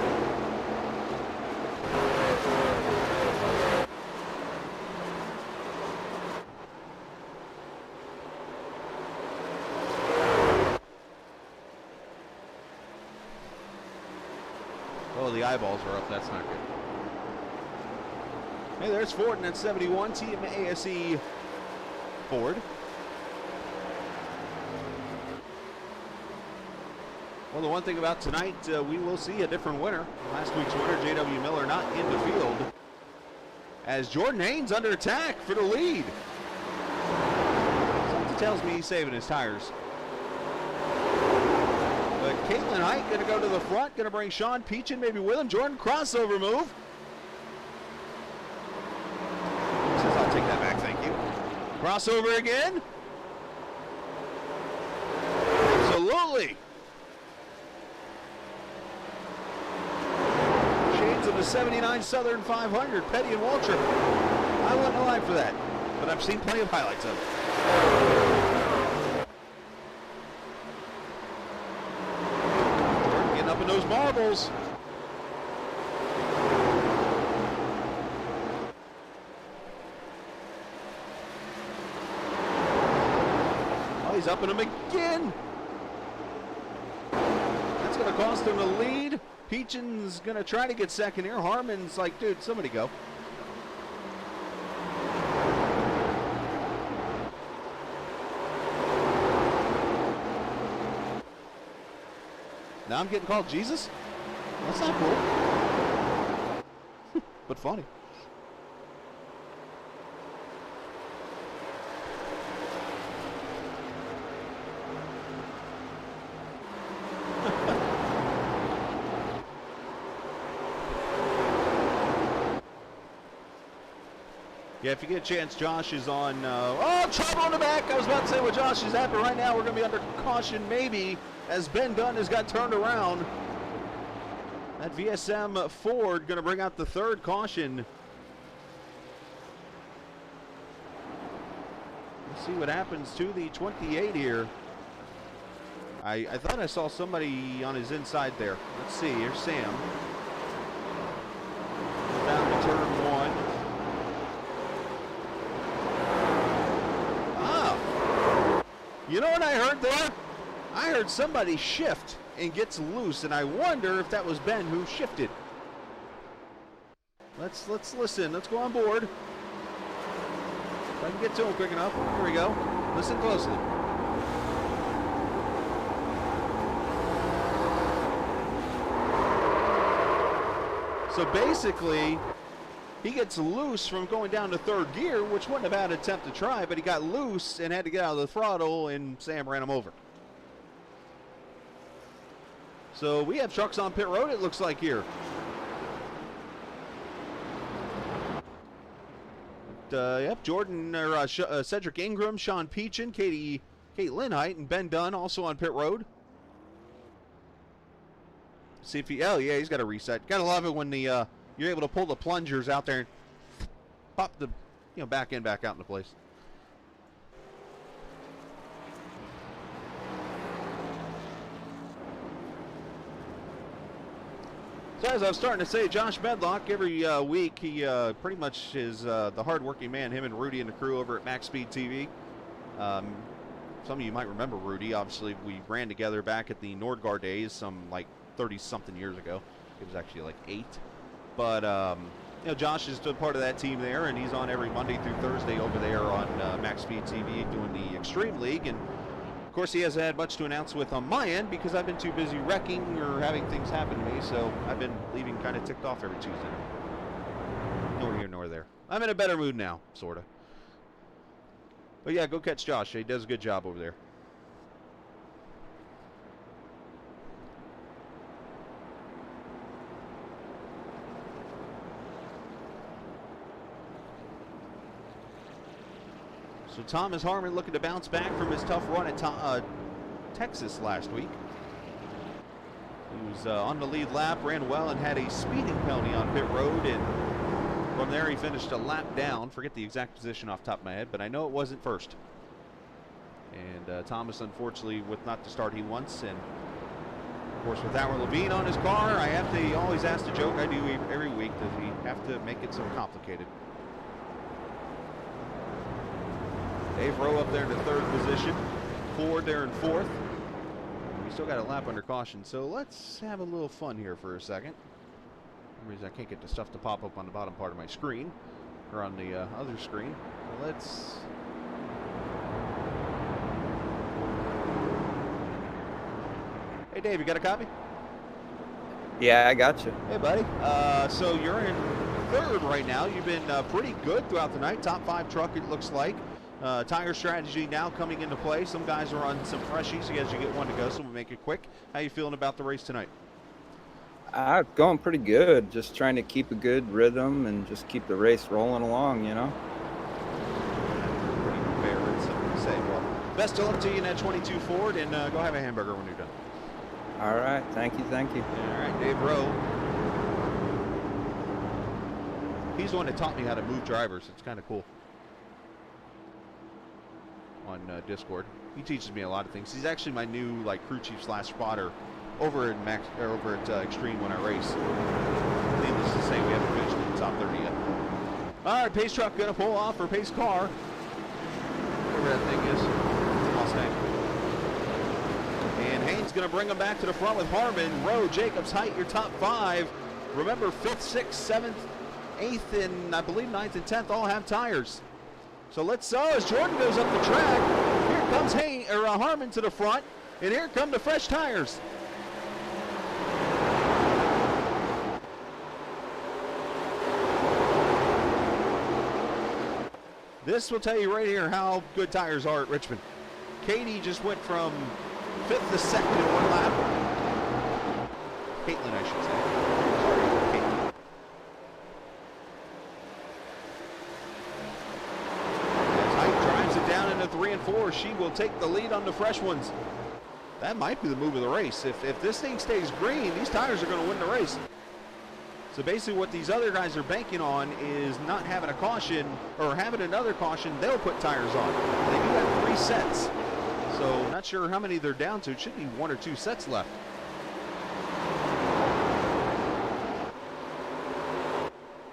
Oh, the eyeballs are up. That's not good. Hey, there's Ford, and that's 71, Team ASE Ford. Well, the one thing about tonight, we will see a different winner. Last week's winner, J.W. Miller, not in the field. As Jordan Haynes under attack for the lead. Something tells me he's saving his tires. But Caitlin Height going to go to the front, going to bring Sean Peachin maybe with him. Jordan, crossover move. I'll take that back, thank you. Crossover again. Absolutely. Shades of the 79 Southern 500, Petty and Waltrip. I wasn't alive for that, but I've seen plenty of highlights of it. Getting up in those marbles. He's up in him again. That's going to cost him the lead. Peachin's going to try to get second here. Harmon's like, dude, somebody go. Now I'm getting called Jesus? That's not cool. But funny. Yeah, if you get a chance, Josh is on, oh, trouble on the back. I was about to say what Josh is at, but right now we're going to be under caution maybe as Ben Dunn has got turned around. That VSM Ford going to bring out the third caution. Let's see what happens to the 28 here. I thought I saw somebody on his inside there. Let's see, here's Sam. Down to turn one. You know what I heard there? I heard somebody shift and gets loose, and I wonder if that was Ben who shifted. Let's listen. Let's go on board. I can get to him quick enough. Here we go. Listen closely. So basically, he gets loose from going down to third gear, which wasn't a bad attempt to try, but he got loose and had to get out of the throttle, and Sam ran him over. So we have trucks on pit road, it looks like here. Yep, Jordan or Cedric Ingram, Sean Peachin, Kate Linhite, and Ben Dunn also on pit road. See if he, oh yeah, he's got a reset. Gotta love it when the you're able to pull the plungers out there and pop the back end back out into place. So as I was starting to say, Josh Medlock, every week, he pretty much is the hard-working man, him and Rudy and the crew over at Max Speed TV. Some of you might remember Rudy. Obviously, we ran together back at the Nordgar days, some like 30-something years ago. It was actually like 8. But, Josh is still part of that team there, and he's on every Monday through Thursday over there on Max Speed TV doing the Extreme League. And of course, he hasn't had much to announce with on my end because I've been too busy wrecking or having things happen to me, so I've been leaving kind of ticked off every Tuesday. Nor here nor there. I'm in a better mood now, sort of. But yeah, go catch Josh. He does a good job over there. So Thomas Harmon looking to bounce back from his tough run at Texas last week. He was on the lead lap, ran well, and had a speeding penalty on pit road. And from there, he finished a lap down. Forget the exact position off the top of my head, but I know it wasn't first. And Thomas, unfortunately, with not the start he wants. And of course, with Howard Levine on his car, I have to always ask the joke I do every week: does he have to make it so complicated? Dave Rowe up there in the 3rd position. Ford there in 4th. We still got a lap under caution, so let's have a little fun here for a second. For some reason I can't get the stuff to pop up on the bottom part of my screen, or on the other screen. So let's... Hey Dave, you got a copy? Yeah, I got you. Hey buddy. So you're in 3rd right now. You've been pretty good throughout the night. Top 5 truck, it looks like. Tire strategy now coming into play. Some guys are on some freshies. You guys should get one to go, so we'll make it quick. How you feeling about the race tonight? Going pretty good. Just trying to keep a good rhythm and just keep the race rolling along, Pretty fair and simple to say. Well, best of luck to you in that 22 Ford, and go have a hamburger when you're done. All right. Thank you. All right, Dave Rowe. He's the one that taught me how to move drivers. It's kind of cool. On Discord, he teaches me a lot of things. He's actually my new crew chief / spotter over at Extreme when I race. Needless to say, we haven't finished in the top 30 yet. All right, pace truck gonna pull off, or pace car, whatever that thing is. Mustang. And Haynes gonna bring them back to the front with Harmon, Rowe, Jacobs, Height, your top 5. Remember, 5th, 6th, 7th, 8th, and I believe 9th and 10th all have tires. So let's as Jordan goes up the track, here comes Harmon to the front, and here come the fresh tires. This will tell you right here how good tires are at Richmond. Katie just went from 5th to 2nd in 1 lap. Caitlin, I should say. Sorry, Caitlin. Down into 3 and 4, she will take the lead on the fresh ones. That might be the move of the race. If this thing stays green, these tires are going to win the race. So basically what these other guys are banking on is not having a caution, or having another caution, they'll put tires on. They do have 3 sets. So not sure how many they're down to. It should be 1 or 2 sets left.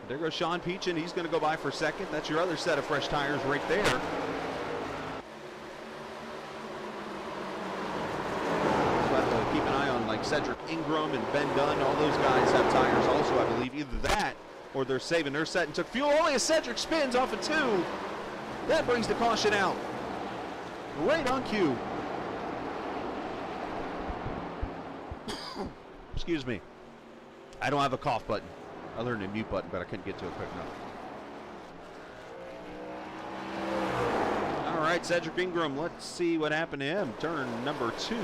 There goes Sean Peachin. He's going to go by for 2nd. That's your other set of fresh tires right there. Keep an eye on Cedric Ingram and Ben Dunn. All those guys have tires also, I believe. Either that or they're saving their set and took fuel. Only a Cedric spins off of 2. That brings the caution out. Right on cue. Excuse me. I don't have a cough button. I learned a mute button, but I couldn't get to it quick enough. All right, Cedric Ingram, let's see what happened to him. Turn number 2,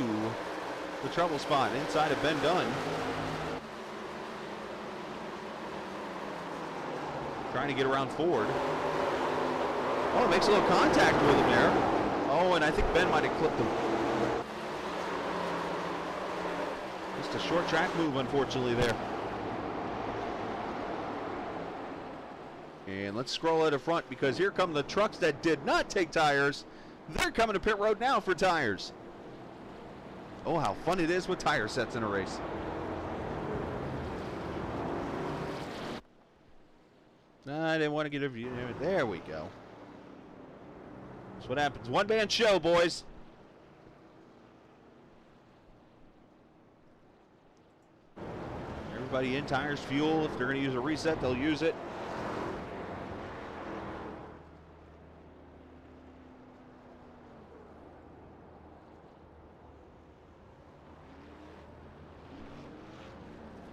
the trouble spot inside of Ben Dunn. Trying to get around Ford. Oh, it makes a little contact with him there. Oh, and I think Ben might have clipped him. Just a short track move, unfortunately, there. And let's scroll at the front because here come the trucks that did not take tires. They're coming to pit road now for tires. Oh, how fun it is with tire sets in a race. I didn't want to get a view. There we go. That's what happens. One-man show, boys. Everybody in, tires, fuel. If they're going to use a reset, they'll use it.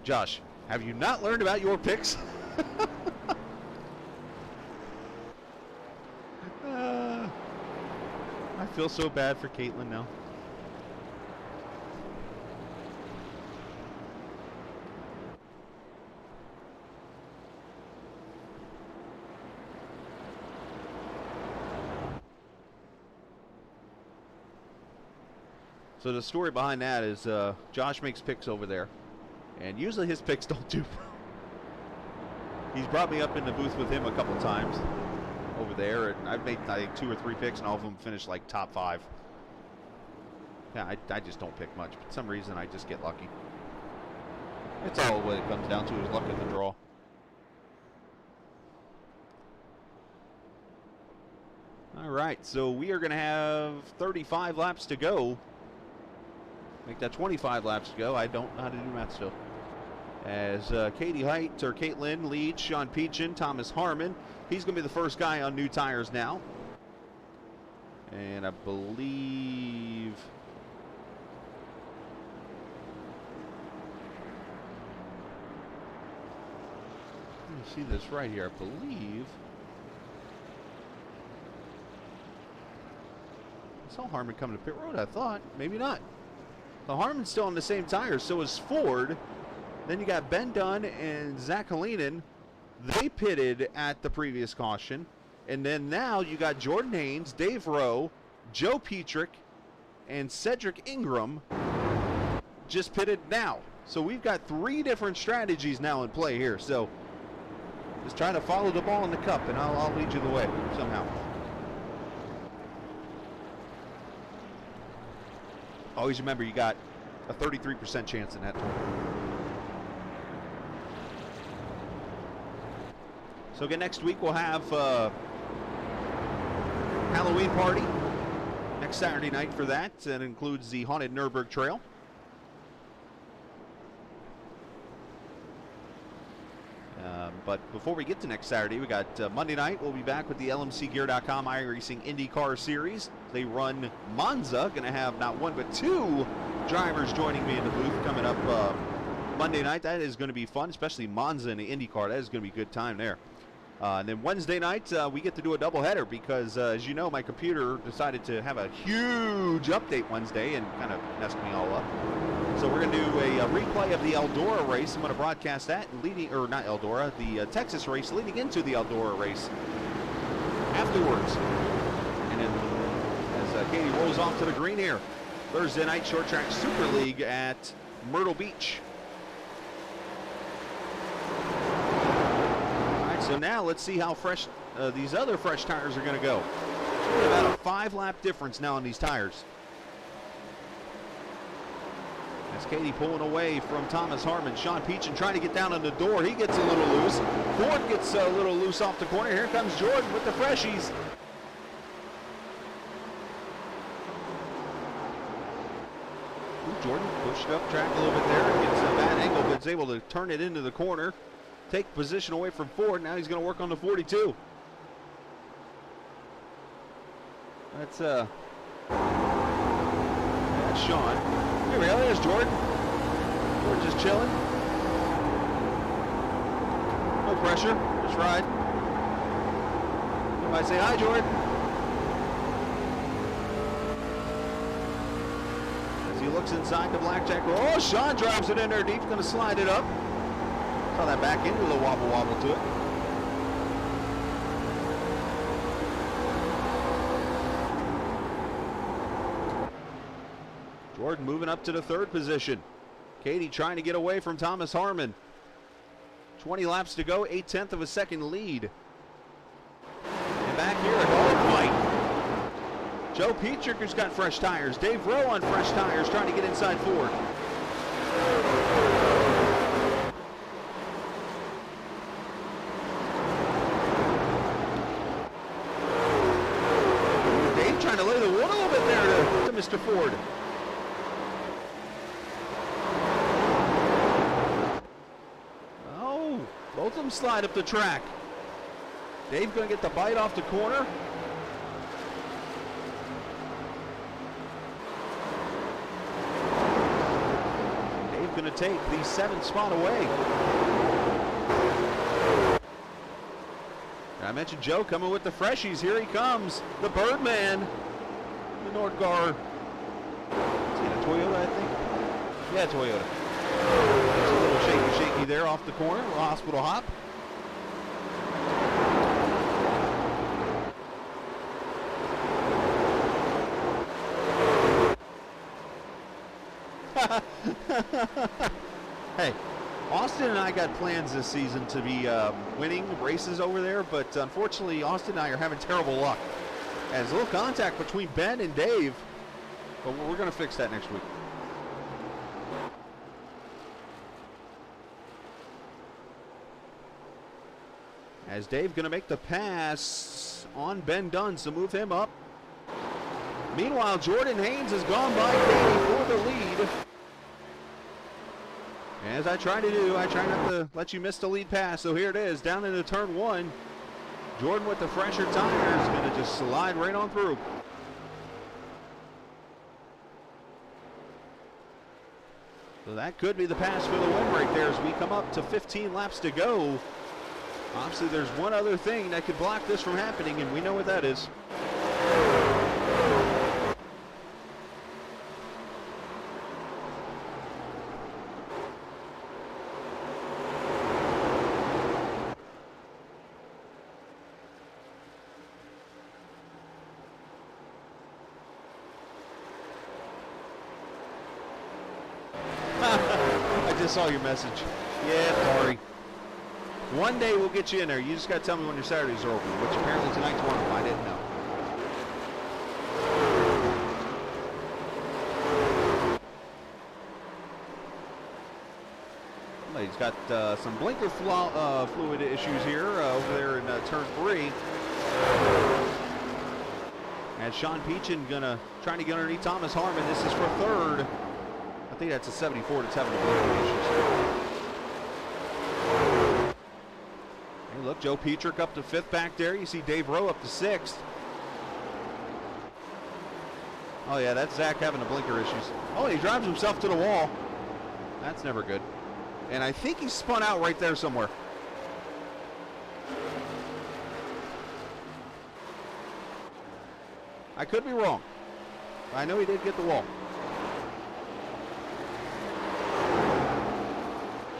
Josh, have you not learned about your picks? I feel so bad for Caitlin now. So the story behind that is Josh makes picks over there. And usually his picks don't do. He's brought me up in the booth with him a couple times over there, and I've made, I think, 2 or 3 picks, and all of them finished like top 5. Yeah, I just don't pick much. But for some reason, I just get lucky. It's all what it comes down to is luck of the draw. All right, so we are going to have 35 laps to go. Make that 25 laps to go. I don't know how to do math still. As Caitlin leads Sean Peachin, Thomas Harmon. He's going to be the first guy on new tires now. And I believe... let me see this right here. I believe... I saw Harmon coming to pit road, I thought. Maybe not. The Harmon's still on the same tires, so is Ford. Then you got Ben Dunn and Zach Helenen. They pitted at the previous caution. And then now you got Jordan Haynes, Dave Rowe, Joe Petrick, and Cedric Ingram just pitted now. So we've got 3 different strategies now in play here. So just try to follow the ball in the cup, and I'll lead you the way somehow. Always remember you got a 33% chance in that tournament. So again, next week we'll have Halloween party next Saturday night for that. That includes the Haunted Nürburgring Trail. But before we get to next Saturday, we got Monday night. We'll be back with the LMCgear.com iRacing IndyCar Series. They run Monza. Going to have not 1 but 2 drivers joining me in the booth coming up Monday night. That is going to be fun, especially Monza and the IndyCar. That is going to be a good time there. And then Wednesday night, we get to do a doubleheader because, as you know, my computer decided to have a huge update Wednesday and kind of messed me all up. So we're going to do a replay of the Eldora race. I'm going to broadcast that, leading, or not Eldora, the Texas race leading into the Eldora race afterwards. And then as Katie rolls off to the green here, Thursday night Short Track Super League at Myrtle Beach. So now let's see how fresh these other fresh tires are going to go. About a 5-lap difference now on these tires. That's Katie pulling away from Thomas Harmon. Sean Peachin trying to get down on the door. He gets a little loose. Ford gets a little loose off the corner. Here comes Jordan with the freshies. Ooh, Jordan pushed up track a little bit there. Gets a bad angle, but is able to turn it into the corner. Take position away from Ford. Now he's going to work on the 42. That's Sean. Here we go. There's Jordan. Jordan just chilling. No pressure. Just ride. Everybody say hi, Jordan. As he looks inside the blackjack. Oh, Sean drops it in there deep. Going to slide it up. Saw that back end with a wobble to it. Jordan moving up to the third position. Katie trying to get away from Thomas Harmon. 20 laps to go, 0.8 of a second lead. And back here, a dogfight. Joe Petrick got fresh tires. Dave Rowe on fresh tires trying to get inside Ford. Dave trying to lay the wood a little bit there to Mr. Ford. Both of them slide up the track. Dave going to get the bite off the corner. Dave going to take the 7th spot away. I mentioned Joe coming with the freshies. Here he comes, the Birdman, the Nordgar. Is he a Toyota, I think? Yeah, Toyota. Just a little shaky there off the corner, a little hospital hop. Hey, Austin and I got plans this season to be winning races over there, but unfortunately Austin and I are having terrible luck. There's a little contact between Ben and Dave, but we're going to fix that next week. As Dave going to make the pass on Ben Dunn to move him up. Meanwhile, Jordan Haynes has gone by Katie for the lead. As I try to do, I try not to let you miss the lead pass. So here it is, down into turn 1. Jordan with the fresher tires, going to just slide right on through. So that could be the pass for the win right there as we come up to 15 laps to go. Obviously, there's one other thing that could block this from happening, and we know what that is. I just saw your message. Yeah, sorry. One day we'll get you in there. You just got to tell me when your Saturdays are open, which apparently tonight's one of them. I didn't know. He's got some blinker fluid issues here over there in turn 3. And Sean Peachin trying to get underneath Thomas Harmon. This is for 3rd. I think that's a 74 that's having the blinker issues. Hey, look, Joe Petrick up to 5th back there. You see Dave Rowe up to 6th. Oh yeah, that's Zach having the blinker issues. Oh, he drives himself to the wall. That's never good. And I think he spun out right there somewhere. I could be wrong. I know he did get the wall.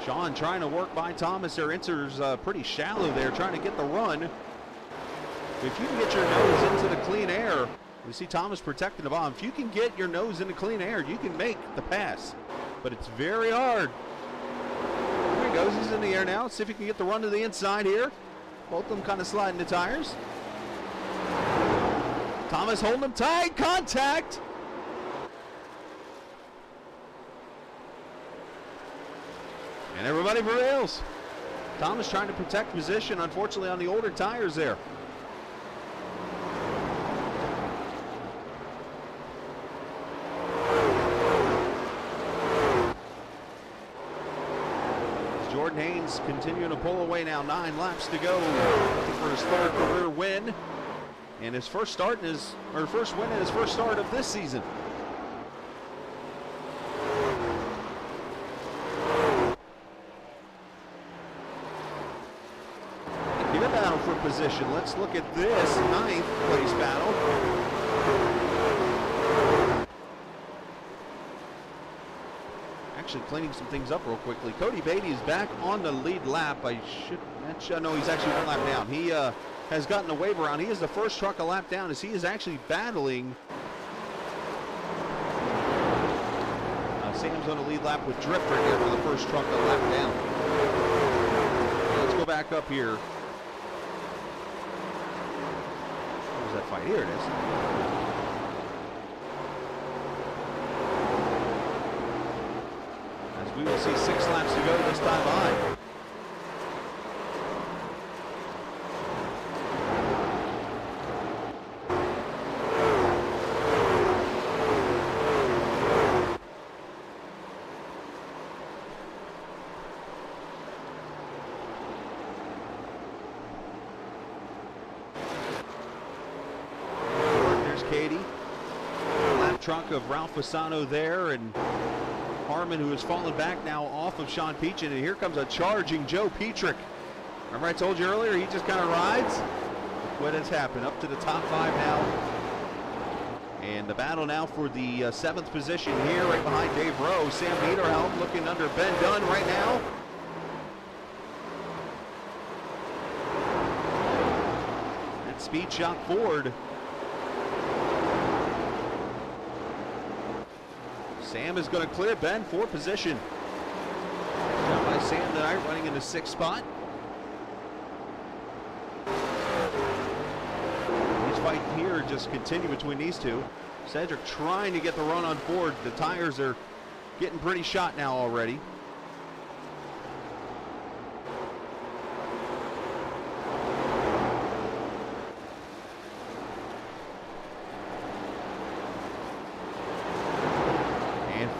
Sean trying to work by Thomas there. Enters pretty shallow there, trying to get the run. If you can get your nose into the clean air, we see Thomas protecting the bottom. If you can get your nose into clean air, you can make the pass. But it's very hard. There he goes, he's in the air now. Let's see if he can get the run to the inside here. Both of them kind of sliding the tires. Thomas holding him tight, contact. And everybody prevails. Thomas trying to protect position, unfortunately, on the older tires there. Jordan Haynes continuing to pull away now. 9 laps to go. Looking for his 3rd career win. And his first start in his, or first win in his first start of this season. Give a battle for position. Let's look at this 9th place battle. Actually cleaning some things up real quickly. Cody Beatty is back on the lead lap. No, he's actually one lap down. He has gotten a wave around. He is the first truck a lap down as he is actually battling. Sam's on the lead lap with Drifter here for the first truck a lap down. Let's go back up here. Where's that fight? Here it is. We will see 6 laps to go this time by. There's Katie. Lap truck of Ralph Fasano there, and Harmon, who has fallen back now off of Sean Peachin, and here comes a charging Joe Petrick. Remember I told you earlier, he just kind of rides? Look what has happened, up to the top 5 now. And the battle now for the 7th position here, right behind Dave Rowe. Sam Niederhelm looking under Ben Dunn right now. That speed shot forward. Sam is going to clear Ben for position. Down by Sam tonight, running in the 6th spot. These fight here just continue between these two. Cedric trying to get the run on board. The tires are getting pretty shot now already.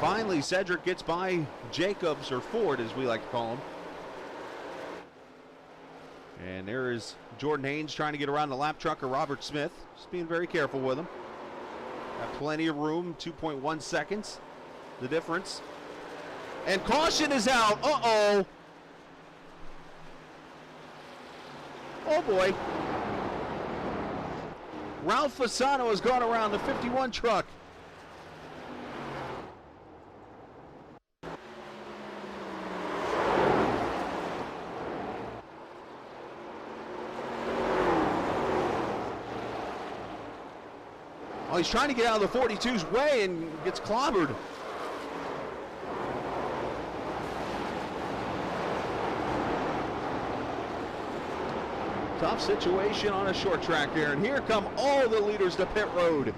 Finally, Cedric gets by Jacobs, or Ford as we like to call him. And there is Jordan Haynes trying to get around the lap truck of Robert Smith. Just being very careful with him. Got plenty of room, 2.1 seconds, the difference. And caution is out. Uh-oh. Oh boy. Ralph Fasano has gone around the 51 truck. Oh, he's trying to get out of the 42's way and gets clobbered. Tough situation on a short track there, and here come all the leaders to pit road.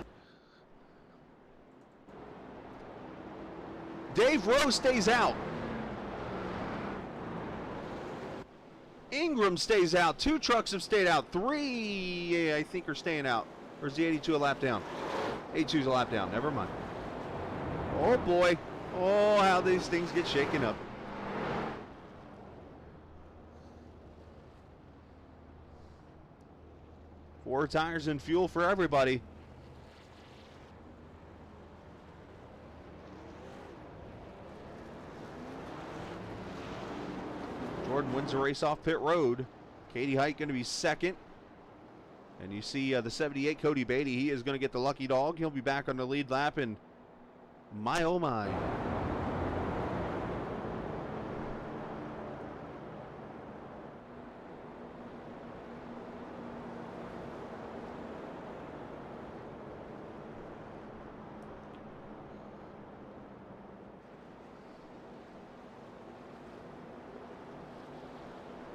Dave Rowe stays out. Ingram stays out. 2 trucks have stayed out. 3, I think, are staying out. Or is the 82 a lap down? 82's a lap down. Never mind. Oh, boy. Oh, how these things get shaken up. Four tires and fuel for everybody. Jordan wins the race off pit road. Katie Height going to be second. And you see the 78 Cody Beatty, he is going to get the lucky dog. He'll be back on the lead lap, and my oh my.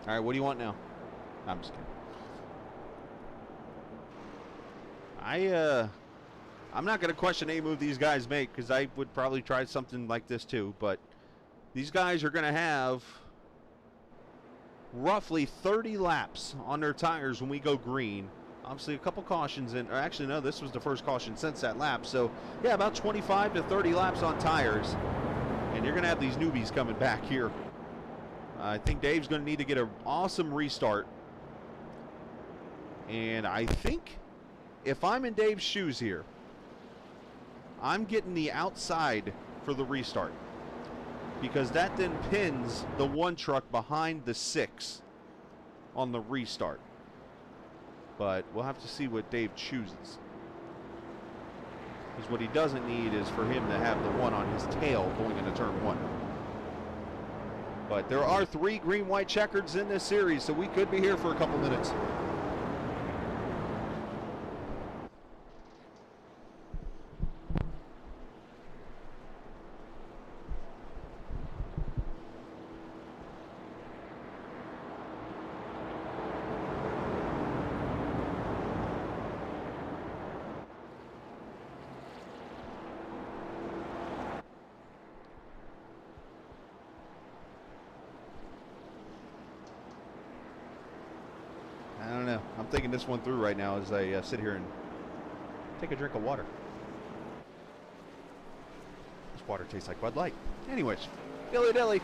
All right, what do you want now? I'm just kidding. I'm not going to question any move these guys make, because I would probably try something like this too, but these guys are going to have roughly 30 laps on their tires when we go green. Obviously a couple cautions in, or actually no, this was the first caution since that lap, so yeah, about 25 to 30 laps on tires, and you're going to have these newbies coming back here. I think Dave's going to need to get an awesome restart, and I think if I'm in Dave's shoes here, I'm getting the outside for the restart, because that then pins the one truck behind the 6 on the restart. But we'll have to see what Dave chooses. Because what he doesn't need is for him to have the one on his tail going into turn 1. But there are 3 green-white checkers in this series, so we could be here for a couple minutes. I don't know. I'm thinking this one through right now as I sit here and take a drink of water. This water tastes like Bud Light. Anyways, dilly dilly.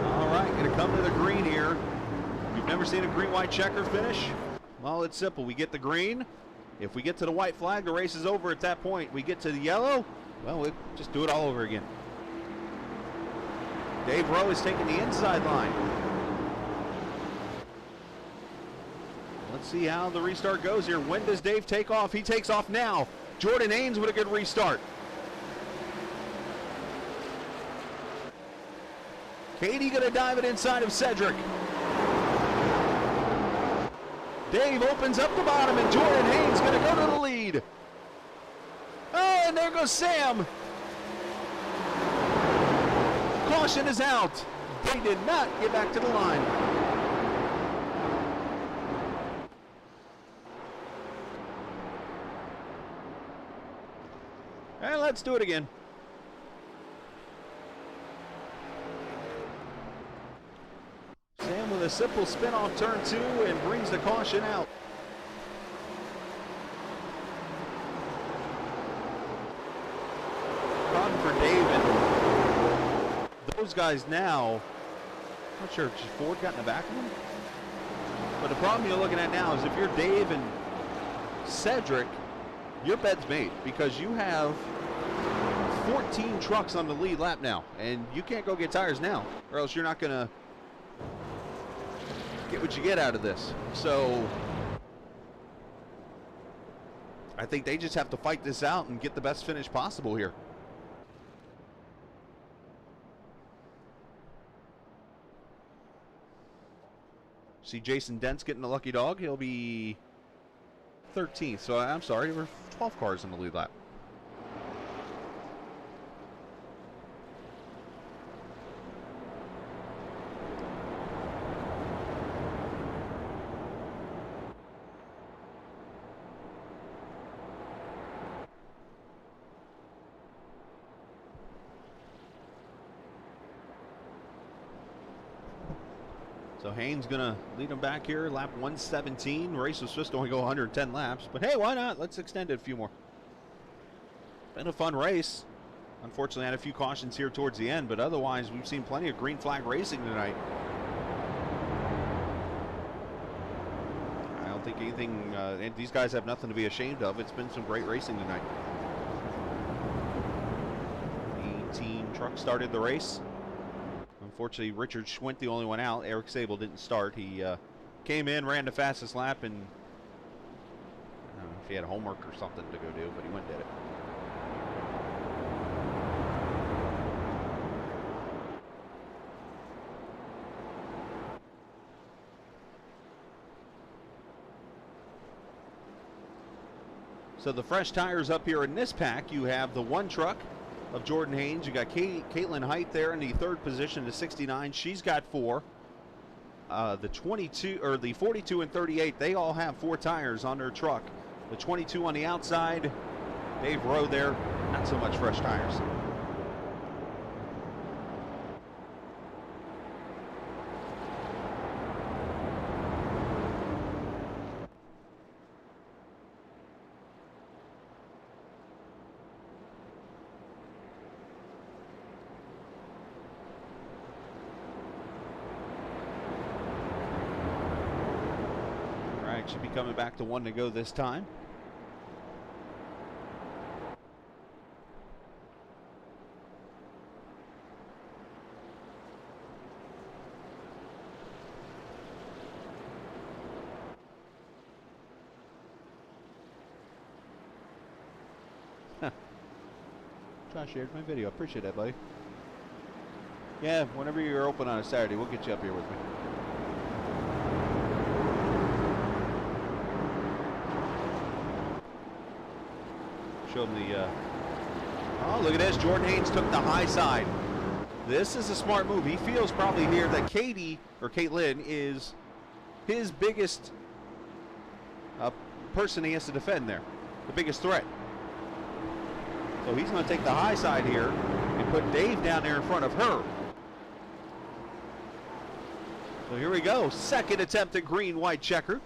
All right, gonna come to the green here. You've never seen a green-white checker finish? Well, it's simple. We get the green. If we get to the white flag, the race is over at that point. We get to the yellow, well, we'll just do it all over again. Dave Rowe is taking the inside line. Let's see how the restart goes here. When does Dave take off? He takes off now. Jordan Haynes with a good restart. Katie gonna dive it inside of Cedric. Dave opens up the bottom, and Jordan Haynes going to go to the lead. Oh, and there goes Sam. Caution is out. They did not get back to the line. And let's do it again. Sam with a simple spin off turn 2 and brings the caution out. Problem for Dave and those guys now. Not sure if Ford got in the back of them. But the problem you're looking at now is if you're Dave and Cedric, your bed's made, because you have 14 trucks on the lead lap now, and you can't go get tires now, or else you're not going to get what you get out of this. So I think they just have to fight this out and get the best finish possible here. See Jason Dent's getting the lucky dog. He'll be 13th. So I'm sorry, there were 12 cars in the lead lap. So Haynes gonna lead him back here, lap 117. Race was supposed to only go 110 laps, but hey, why not? Let's extend it a few more. Been a fun race. Unfortunately, had a few cautions here towards the end, but otherwise, we've seen plenty of green flag racing tonight. I don't think anything, and these guys have nothing to be ashamed of. It's been some great racing tonight. 18 trucks started the race. Unfortunately, Richard Schwint, the only one out. Eric Sable didn't start. He came in, ran the fastest lap, and I don't know if he had homework or something to go do, but he went and did it. So the fresh tires up here in this pack, you have the one truck of Jordan Haynes. You got Caitlin Height there in the third position to 69. She's got 4. The 22 or the 42 and 38, they all have 4 tires on their truck. The 22 on the outside, Dave Rowe there, not so much fresh tires. be coming back to 1 to go this time. Josh shared my video. I appreciate that, buddy. Yeah, whenever you're open on a Saturday, we'll get you up here with me. Show them the, oh, look at this. Jordan Haynes took the high side. This is a smart move. He feels probably here that Katie, or Caitlin, is his biggest person he has to defend there. The biggest threat. So he's going to take the high side here and put Dave down there in front of her. So here we go. Second attempt at green, white checker.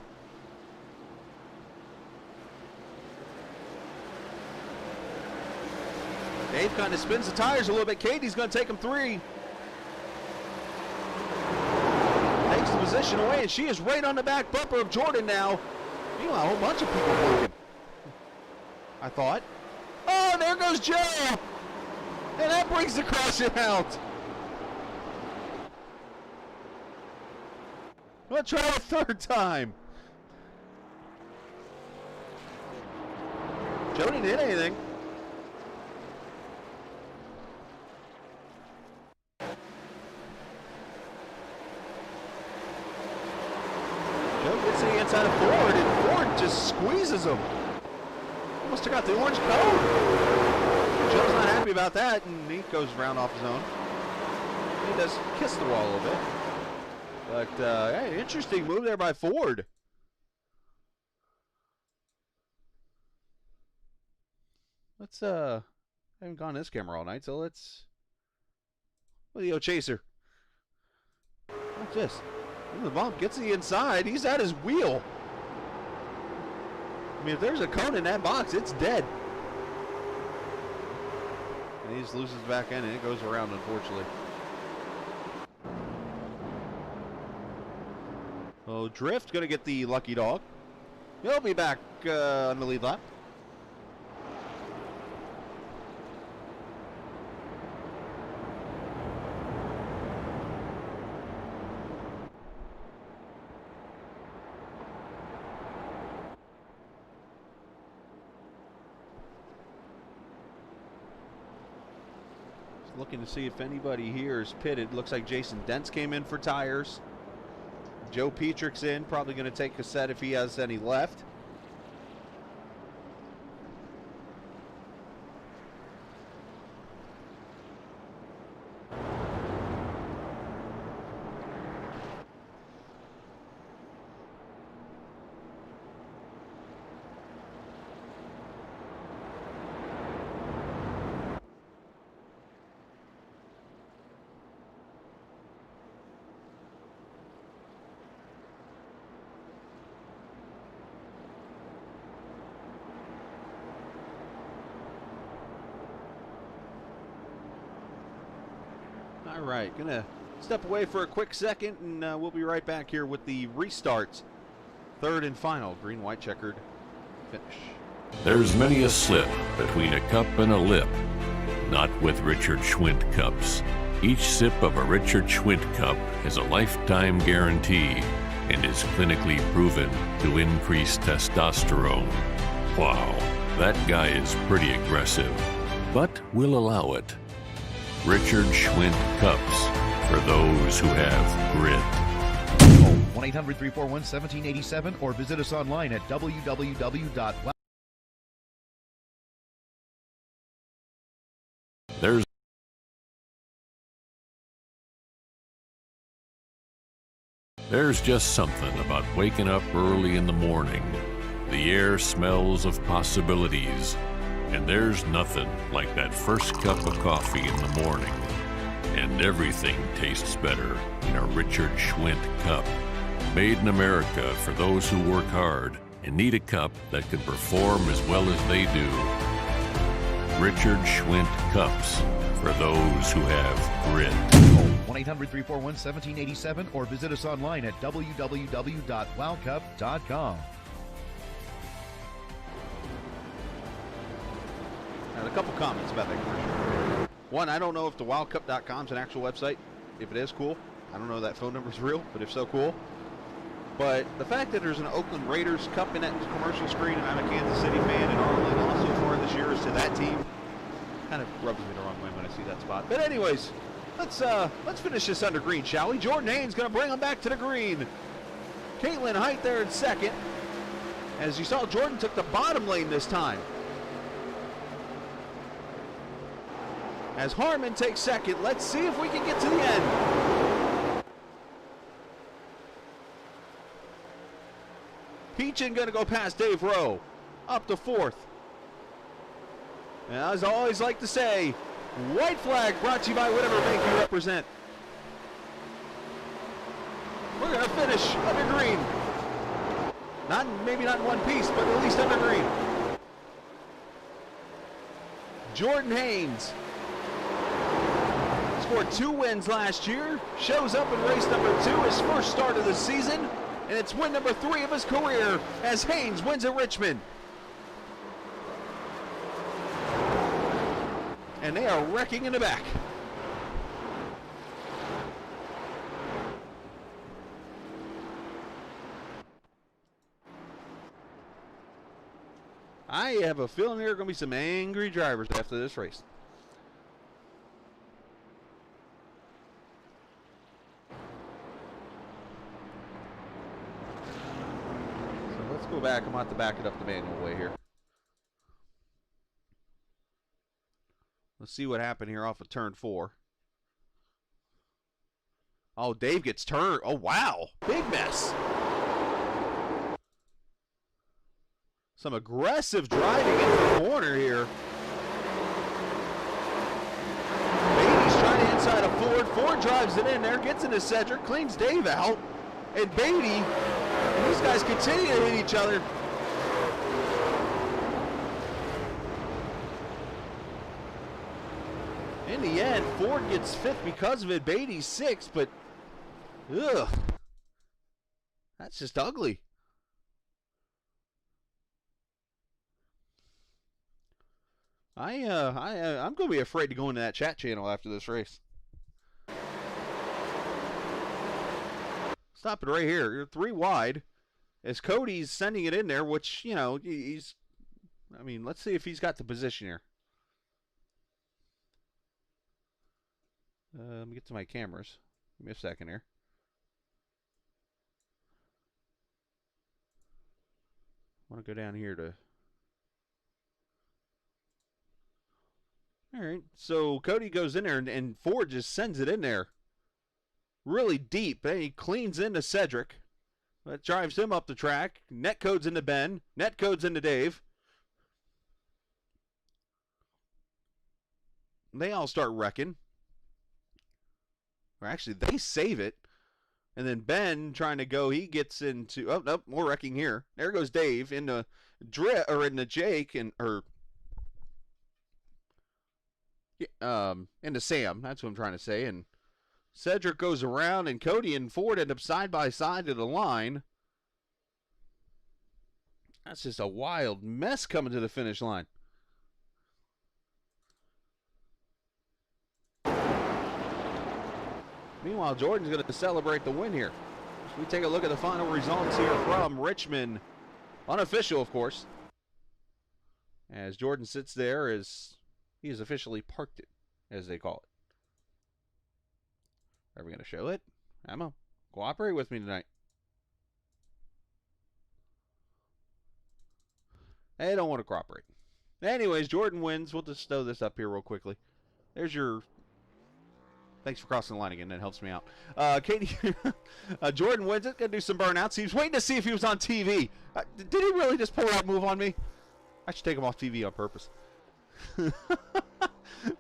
Dave kind of spins the tires a little bit. Katie's going to take him 3. Takes the position away, and she is right on the back bumper of Jordan now. Meanwhile, a whole bunch of people working. I thought. Oh, there goes Joe! And that brings the caution out. We'll try a third time. Joe didn't hit anything. Joe gets to the inside of Ford, and Ford just squeezes him. Must have got the orange code. Joe's not happy about that, and he goes around off his own. He does kiss the wall a little bit. But, hey, interesting move there by Ford. Let's, I haven't gone this camera all night, so let's, Leo Chaser. Watch this. The bump gets to the inside. He's at his wheel. I mean, if there's a cone in that box, it's dead. And he just loses the back end, and it goes around, unfortunately. Oh, Drift going to get the lucky dog. He'll be back on the lead lap. Looking to see if anybody here is pitted. Looks like Jason Dents came in for tires. Joe Petrick's in, probably going to take a set if he has any left. All right, gonna step away for a quick second, and we'll be right back here with the restarts. Third and final, green-white checkered finish. There's many a slip between a cup and a lip. Not with Richard Schwint cups. Each sip of a Richard Schwint cup has a lifetime guarantee and is clinically proven to increase testosterone. Wow, that guy is pretty aggressive, but we'll allow it. Richard Schwint cups for those who have grit. Call 1-800-341-1787 or visit us online at www.wow. There's just something about waking up early in the morning. The air smells of possibilities. And there's nothing like that first cup of coffee in the morning. And everything tastes better in a Richard Schwint cup. Made in America for those who work hard and need a cup that can perform as well as they do. Richard Schwint cups for those who have grit. Call 1-800-341-1787 or visit us online at www.wowcup.com. a couple comments about that commercial. One, I don't know if the wildcup.com is an actual website. If it is, cool. I don't know if that phone number is real, but if so, cool. But the fact that there's an Oakland Raiders Cup in that commercial screen, and I'm a Kansas City fan, and our only loss so far this year is to that team, kind of rubs me the wrong way when I see that spot. But anyways, let's finish this under green, shall we? Jordan Haynes going to bring them back to the green. Caitlin Height there in second. As you saw, Jordan took the bottom lane this time. As Harmon takes second, let's see if we can get to the end. Peachin going to go past Dave Rowe, up to fourth. And as I always like to say, white flag brought to you by whatever bank you represent. We're going to finish under green. Maybe not in one piece, but at least under green. Jordan Haynes scored 2 wins last year, shows up in race number 2, his first start of the season, and it's win number 3 of his career as Haynes wins at Richmond. And they are wrecking in the back. I have a feeling there are going to be some angry drivers after this race. So let's go back. I'm going to have to back it up the manual way here. Let's see what happened here off of turn 4. Oh, Dave gets turned. Oh, wow. Big mess. Some aggressive driving into the corner here. Beatty's trying to inside of Ford. Ford drives it in there, gets into Cedric, cleans Dave out. And Beatty, and these guys continue to hit each other. In the end, Ford gets 5th because of it. Beatty's 6th, but ugh. That's just ugly. I'm going to be afraid to go into that chat channel after this race. Stop it right here. You're 3 wide. As Cody's sending it in there, which, you know, let's see if he's got the position here. Let me get to my cameras. Give me a second here. I want to go down here to... All right, so Cody goes in there, and Ford just sends it in there really deep. And he cleans into Cedric. That drives him up the track. Net codes into Ben. Net codes into Dave. They all start wrecking. Or actually, they save it. And then Ben trying to go, he gets into... Oh, nope, more wrecking here. There goes Dave into Jake, into Sam. That's what I'm trying to say. And Cedric goes around, and Cody and Ford end up side by side to the line. That's just a wild mess coming to the finish line. Meanwhile, Jordan's going to celebrate the win here. So we take a look at the final results here from Richmond. Unofficial, of course. As Jordan sits there as he has officially parked it, as they call it. Are we going to show it? Emma, cooperate with me tonight. They don't want to cooperate. Anyways, Jordan wins. We'll just throw this up here real quickly. There's your... Thanks for crossing the line again. That helps me out. Katie, Jordan wins it. Going to do some burnouts. He was waiting to see if he was on TV. Did he really just pull that move on me? I should take him off TV on purpose.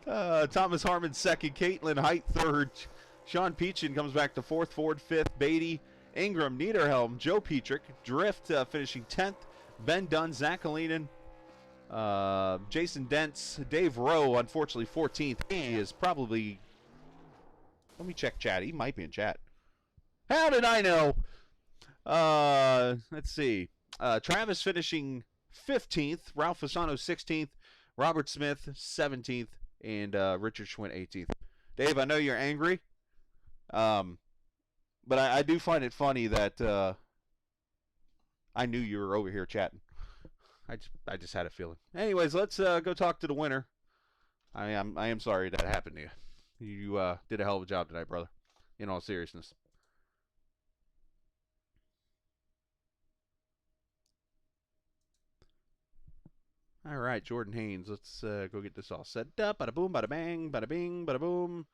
Thomas Harmon second. Caitlin Height third. Sean Peachin comes back to fourth. Ford fifth. Beatty, Ingram, Niederhelm, Joe Petrick. Drift finishing 10th. Ben Dunn, Zach Alinen, Jason Dentz, Dave Rowe, unfortunately 14th. He is probably... Let me check chat. He might be in chat. How did I know? Let's see. Travis finishing 15th. Ralph Fasano 16th. Robert Smith 17th, and Richard Schwint 18th. Dave, I know you're angry, but I do find it funny that I knew you were over here chatting. I just had a feeling. Anyways, let's go talk to the winner. I am sorry that happened to you. You did a hell of a job tonight, brother. In all seriousness. All right, Jordan Haynes. Let's go get this all set up. Bada boom, bada bang, bada bing, bada boom.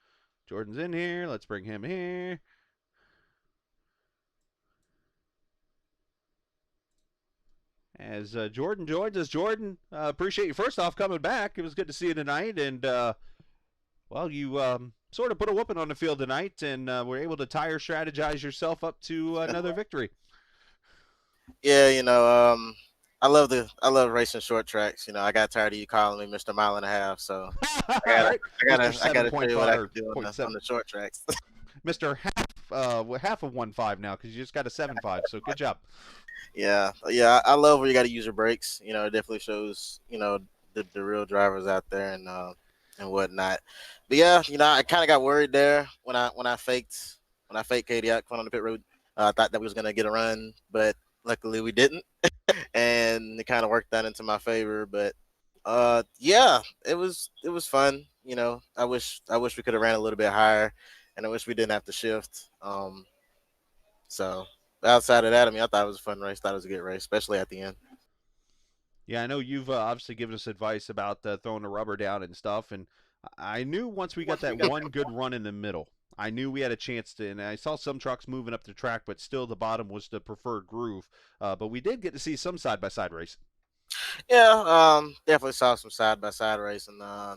Jordan's in here. Let's bring him here. As Jordan joins us. Jordan, appreciate you first off coming back. It was good to see you tonight. And, well, you sort of put a whooping on the field tonight and were able to tire strategize yourself up to another victory. Yeah, I love racing short tracks. I got tired of you calling me Mr. Mile and a Half, so I gotta show you what I can do on the short tracks. Mr. Half of 1.5 now because you just got a 7.5. So good job. Yeah. I love where you got to use your brakes. It definitely shows the real drivers out there and whatnot. But yeah, I kind of got worried there when I faked Katie out on the pit road. I thought that we was gonna get a run, but luckily we didn't. And it kind of worked out into my favor, but yeah, it was fun. I wish we could have ran a little bit higher, and I wish we didn't have to shift. So outside of that, I thought it was a fun race. Thought it was a good race, especially at the end. Yeah, I know you've obviously given us advice about throwing the rubber down and stuff, and I knew once we got that one good run in the middle, I knew we had a chance to, and I saw some trucks moving up the track, but still the bottom was the preferred groove. But we did get to see some side-by-side racing. Yeah, definitely saw some side-by-side racing. I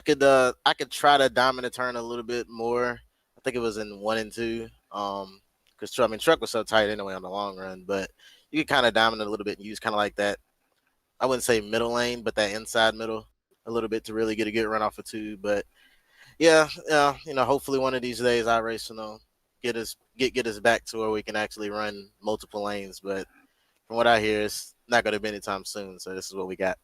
could try to dominate turn a little bit more. I think it was in 1 and 2. Because truck was so tight anyway on the long run, but you could kind of dominate a little bit and use kind of like that. I wouldn't say middle lane, but that inside middle a little bit to really get a good run off of 2. But yeah, hopefully one of these days I race, get us back to where we can actually run multiple lanes. But from what I hear, it's not going to be anytime soon. So this is what we got.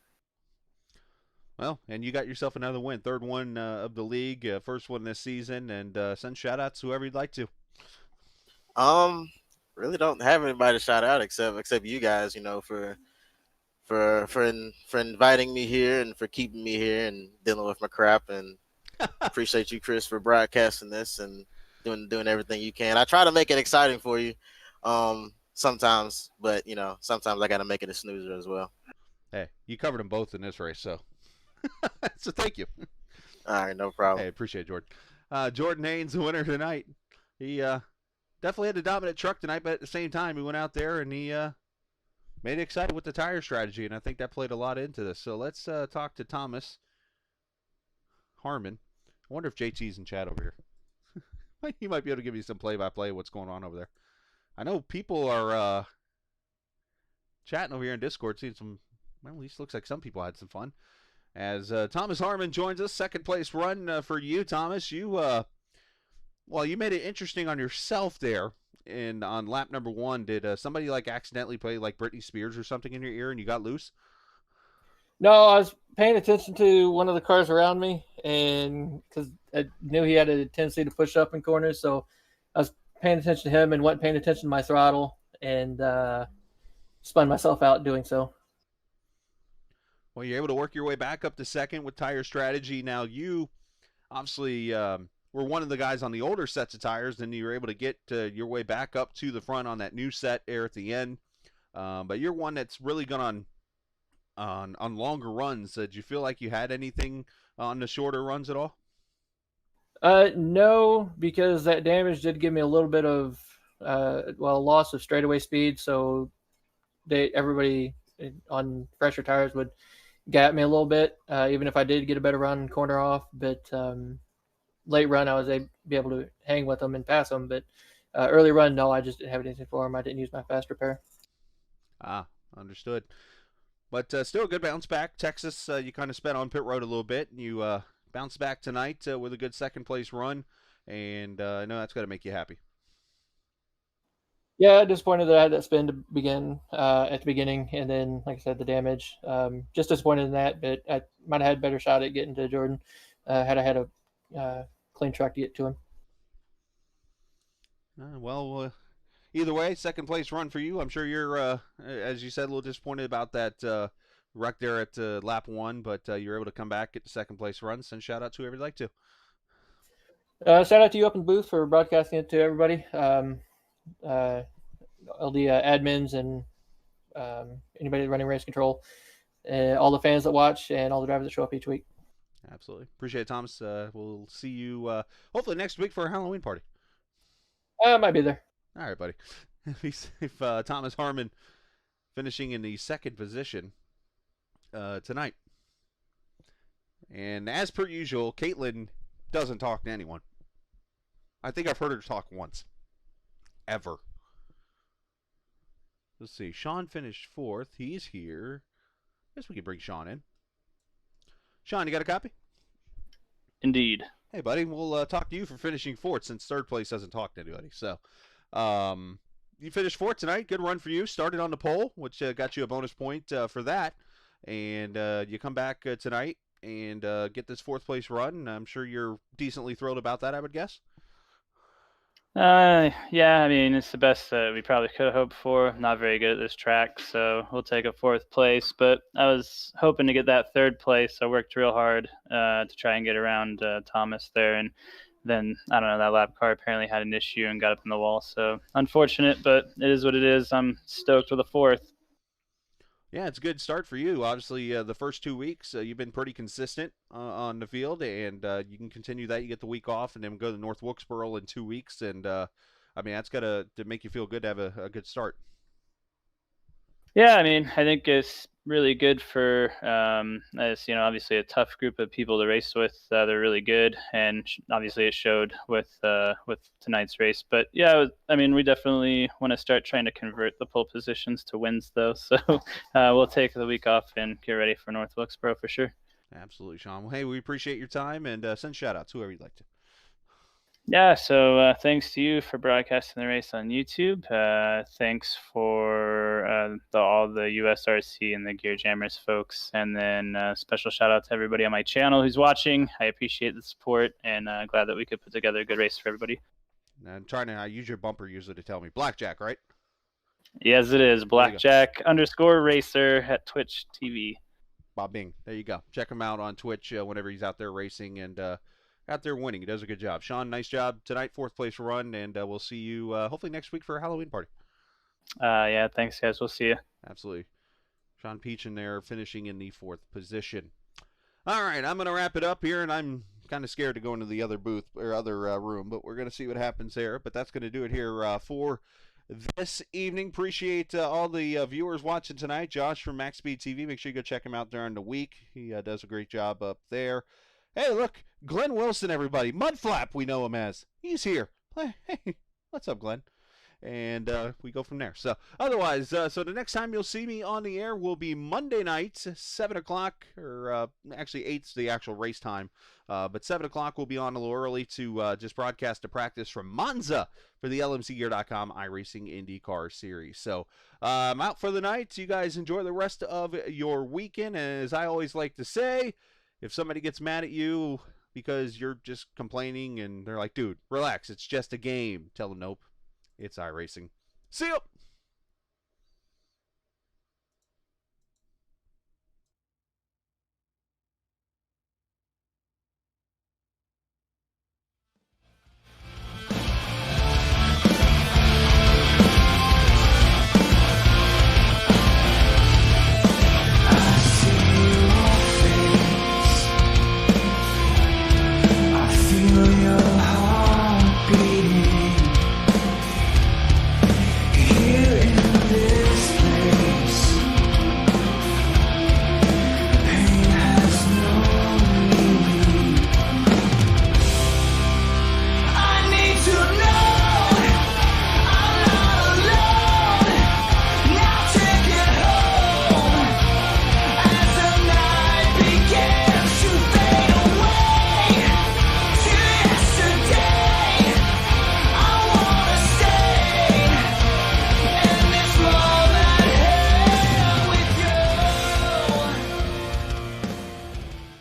Well, and you got yourself another win, third one of the league, first one this season, and send shout-outs to whoever you'd like to. Really don't have anybody to shout out except you guys, for inviting me here and for keeping me here and dealing with my crap, and appreciate you, Chris, for broadcasting this and doing everything you can. I try to make it exciting for you, sometimes, but sometimes I got to make it a snoozer as well. Hey, you covered them both in this race, so so thank you. All right, no problem. Hey, appreciate it, Jordan. Jordan Haynes, the winner tonight. He definitely had the dominant truck tonight, but at the same time, he went out there and he made it exciting with the tire strategy, and I think that played a lot into this. So let's talk to Thomas Harmon. I wonder if JT's in chat over here. He might be able to give you some play-by-play of what's going on over there. I know people are chatting over here in Discord, seeing some, well, at least looks like some people had some fun. As Thomas Harmon joins us, second place run for you, Thomas. You you made it interesting on yourself there. And on lap number 1, did somebody accidentally play like Britney Spears or something in your ear and you got loose? No, I was paying attention to one of the cars around me, and because I knew he had a tendency to push up in corners, so I was paying attention to him and wasn't paying attention to my throttle, and spun myself out doing so. Well, you're able to work your way back up to second with tire strategy. Now, you obviously were one of the guys on the older sets of tires, and you were able to get your way back up to the front on that new set there at the end. But you're one that's really gone on longer runs. Did you feel like you had anything on the shorter runs at all? No, because that damage did give me a little bit of loss of straightaway speed. So everybody on fresher tires would gap me a little bit, even if I did get a better run corner off. But late run, I was able to hang with them and pass them. But early run, no, I just didn't have anything for them. I didn't use my fast repair. Understood. But still a good bounce back. Texas, you kind of spent on pit road a little bit. And you bounced back tonight with a good second place run. And I know that's got to make you happy. Yeah, disappointed that I had that spin to begin at the beginning, and then, like I said, the damage. Just disappointed in that, but I might have had a better shot at getting to Jordan had I had a clean truck to get to him. Either way, second place run for you. I'm sure you're, as you said, a little disappointed about that wreck there at lap 1, but you're able to come back, get the second place run. Send shout out to whoever you'd like to. Shout out to you up in the booth for broadcasting it to everybody. All the admins and anybody running race control, all the fans that watch, and all the drivers that show up each week. Absolutely. Appreciate it, Thomas. We'll see you hopefully next week for a Halloween party. I might be there. All right, buddy. If Thomas Harmon finishing in the second position tonight. And as per usual, Caitlin doesn't talk to anyone. I think I've heard her talk once. Ever. Let's see. Sean finished 4th. He's here. Guess we could bring Sean in. Sean, you got a copy? Indeed. Hey, buddy. We'll talk to you for finishing 4th since 3rd place doesn't talk to anybody. So, you finished 4th tonight. Good run for you. Started on the pole, which got you a bonus point for that. And you come back tonight and get this 4th place run. I'm sure you're decently thrilled about that, I would guess. Yeah, I mean, it's the best that we probably could have hoped for. Not very good at this track, so we'll take a 4th place. But I was hoping to get that 3rd place. I worked real hard to try and get around Thomas there. And then, I don't know, that lap car apparently had an issue and got up in the wall. So unfortunate, but it is what it is. I'm stoked with a 4th. Yeah, it's a good start for you. Obviously, the first 2 weeks, you've been pretty consistent on the field, and you can continue that. You get the week off, and then go to North Wilkesboro in 2 weeks, and I mean, that's got to make you feel good to have a good start. Yeah, I mean, I think it's really good for, as you know, obviously a tough group of people to race with. They're really good, and obviously it showed with tonight's race. But yeah, I mean, we definitely want to start trying to convert the pole positions to wins, though. So we'll take the week off and get ready for North Wilkesboro for sure. Absolutely, Sean. Well, hey, we appreciate your time, and send shout-outs, whoever you'd like to. Yeah, so thanks to you for broadcasting the race on YouTube. Thanks for all the USRC and the Gear Jammers folks. And then special shout out to everybody on my channel who's watching. I appreciate the support, and glad that we could put together a good race for everybody. I'm trying to use your bumper user to tell me. Blackjack, right? Yes, it is. Blackjack_racer at Twitch TV. Bob Bing. There you go. Check him out on Twitch whenever he's out there racing and out there winning. He does a good job. Sean, nice job tonight. 4th place run, and we'll see you hopefully next week for a Halloween party. Yeah, thanks, guys. We'll see you. Absolutely. Sean Peachin there finishing in the 4th position. All right, I'm going to wrap it up here, and I'm kind of scared to go into the other booth or other room, but we're going to see what happens there. But that's going to do it here for this evening. Appreciate all the viewers watching tonight. Josh from Max Speed TV. Make sure you go check him out during the week. He does a great job up there. Hey, look, Glenn Wilson, everybody. Mudflap, we know him as. He's here. Hey, what's up, Glenn? And we go from there. So, otherwise, so the next time you'll see me on the air will be Monday night, 7 o'clock, or actually 8's the actual race time. But 7 o'clock we'll be on a little early to just broadcast a practice from Monza for the LMCgear.com iRacing IndyCar Series. So, I'm out for the night. You guys enjoy the rest of your weekend. And as I always like to say, if somebody gets mad at you because you're just complaining and they're like, dude, relax, it's just a game, tell them, nope, it's iRacing. See you!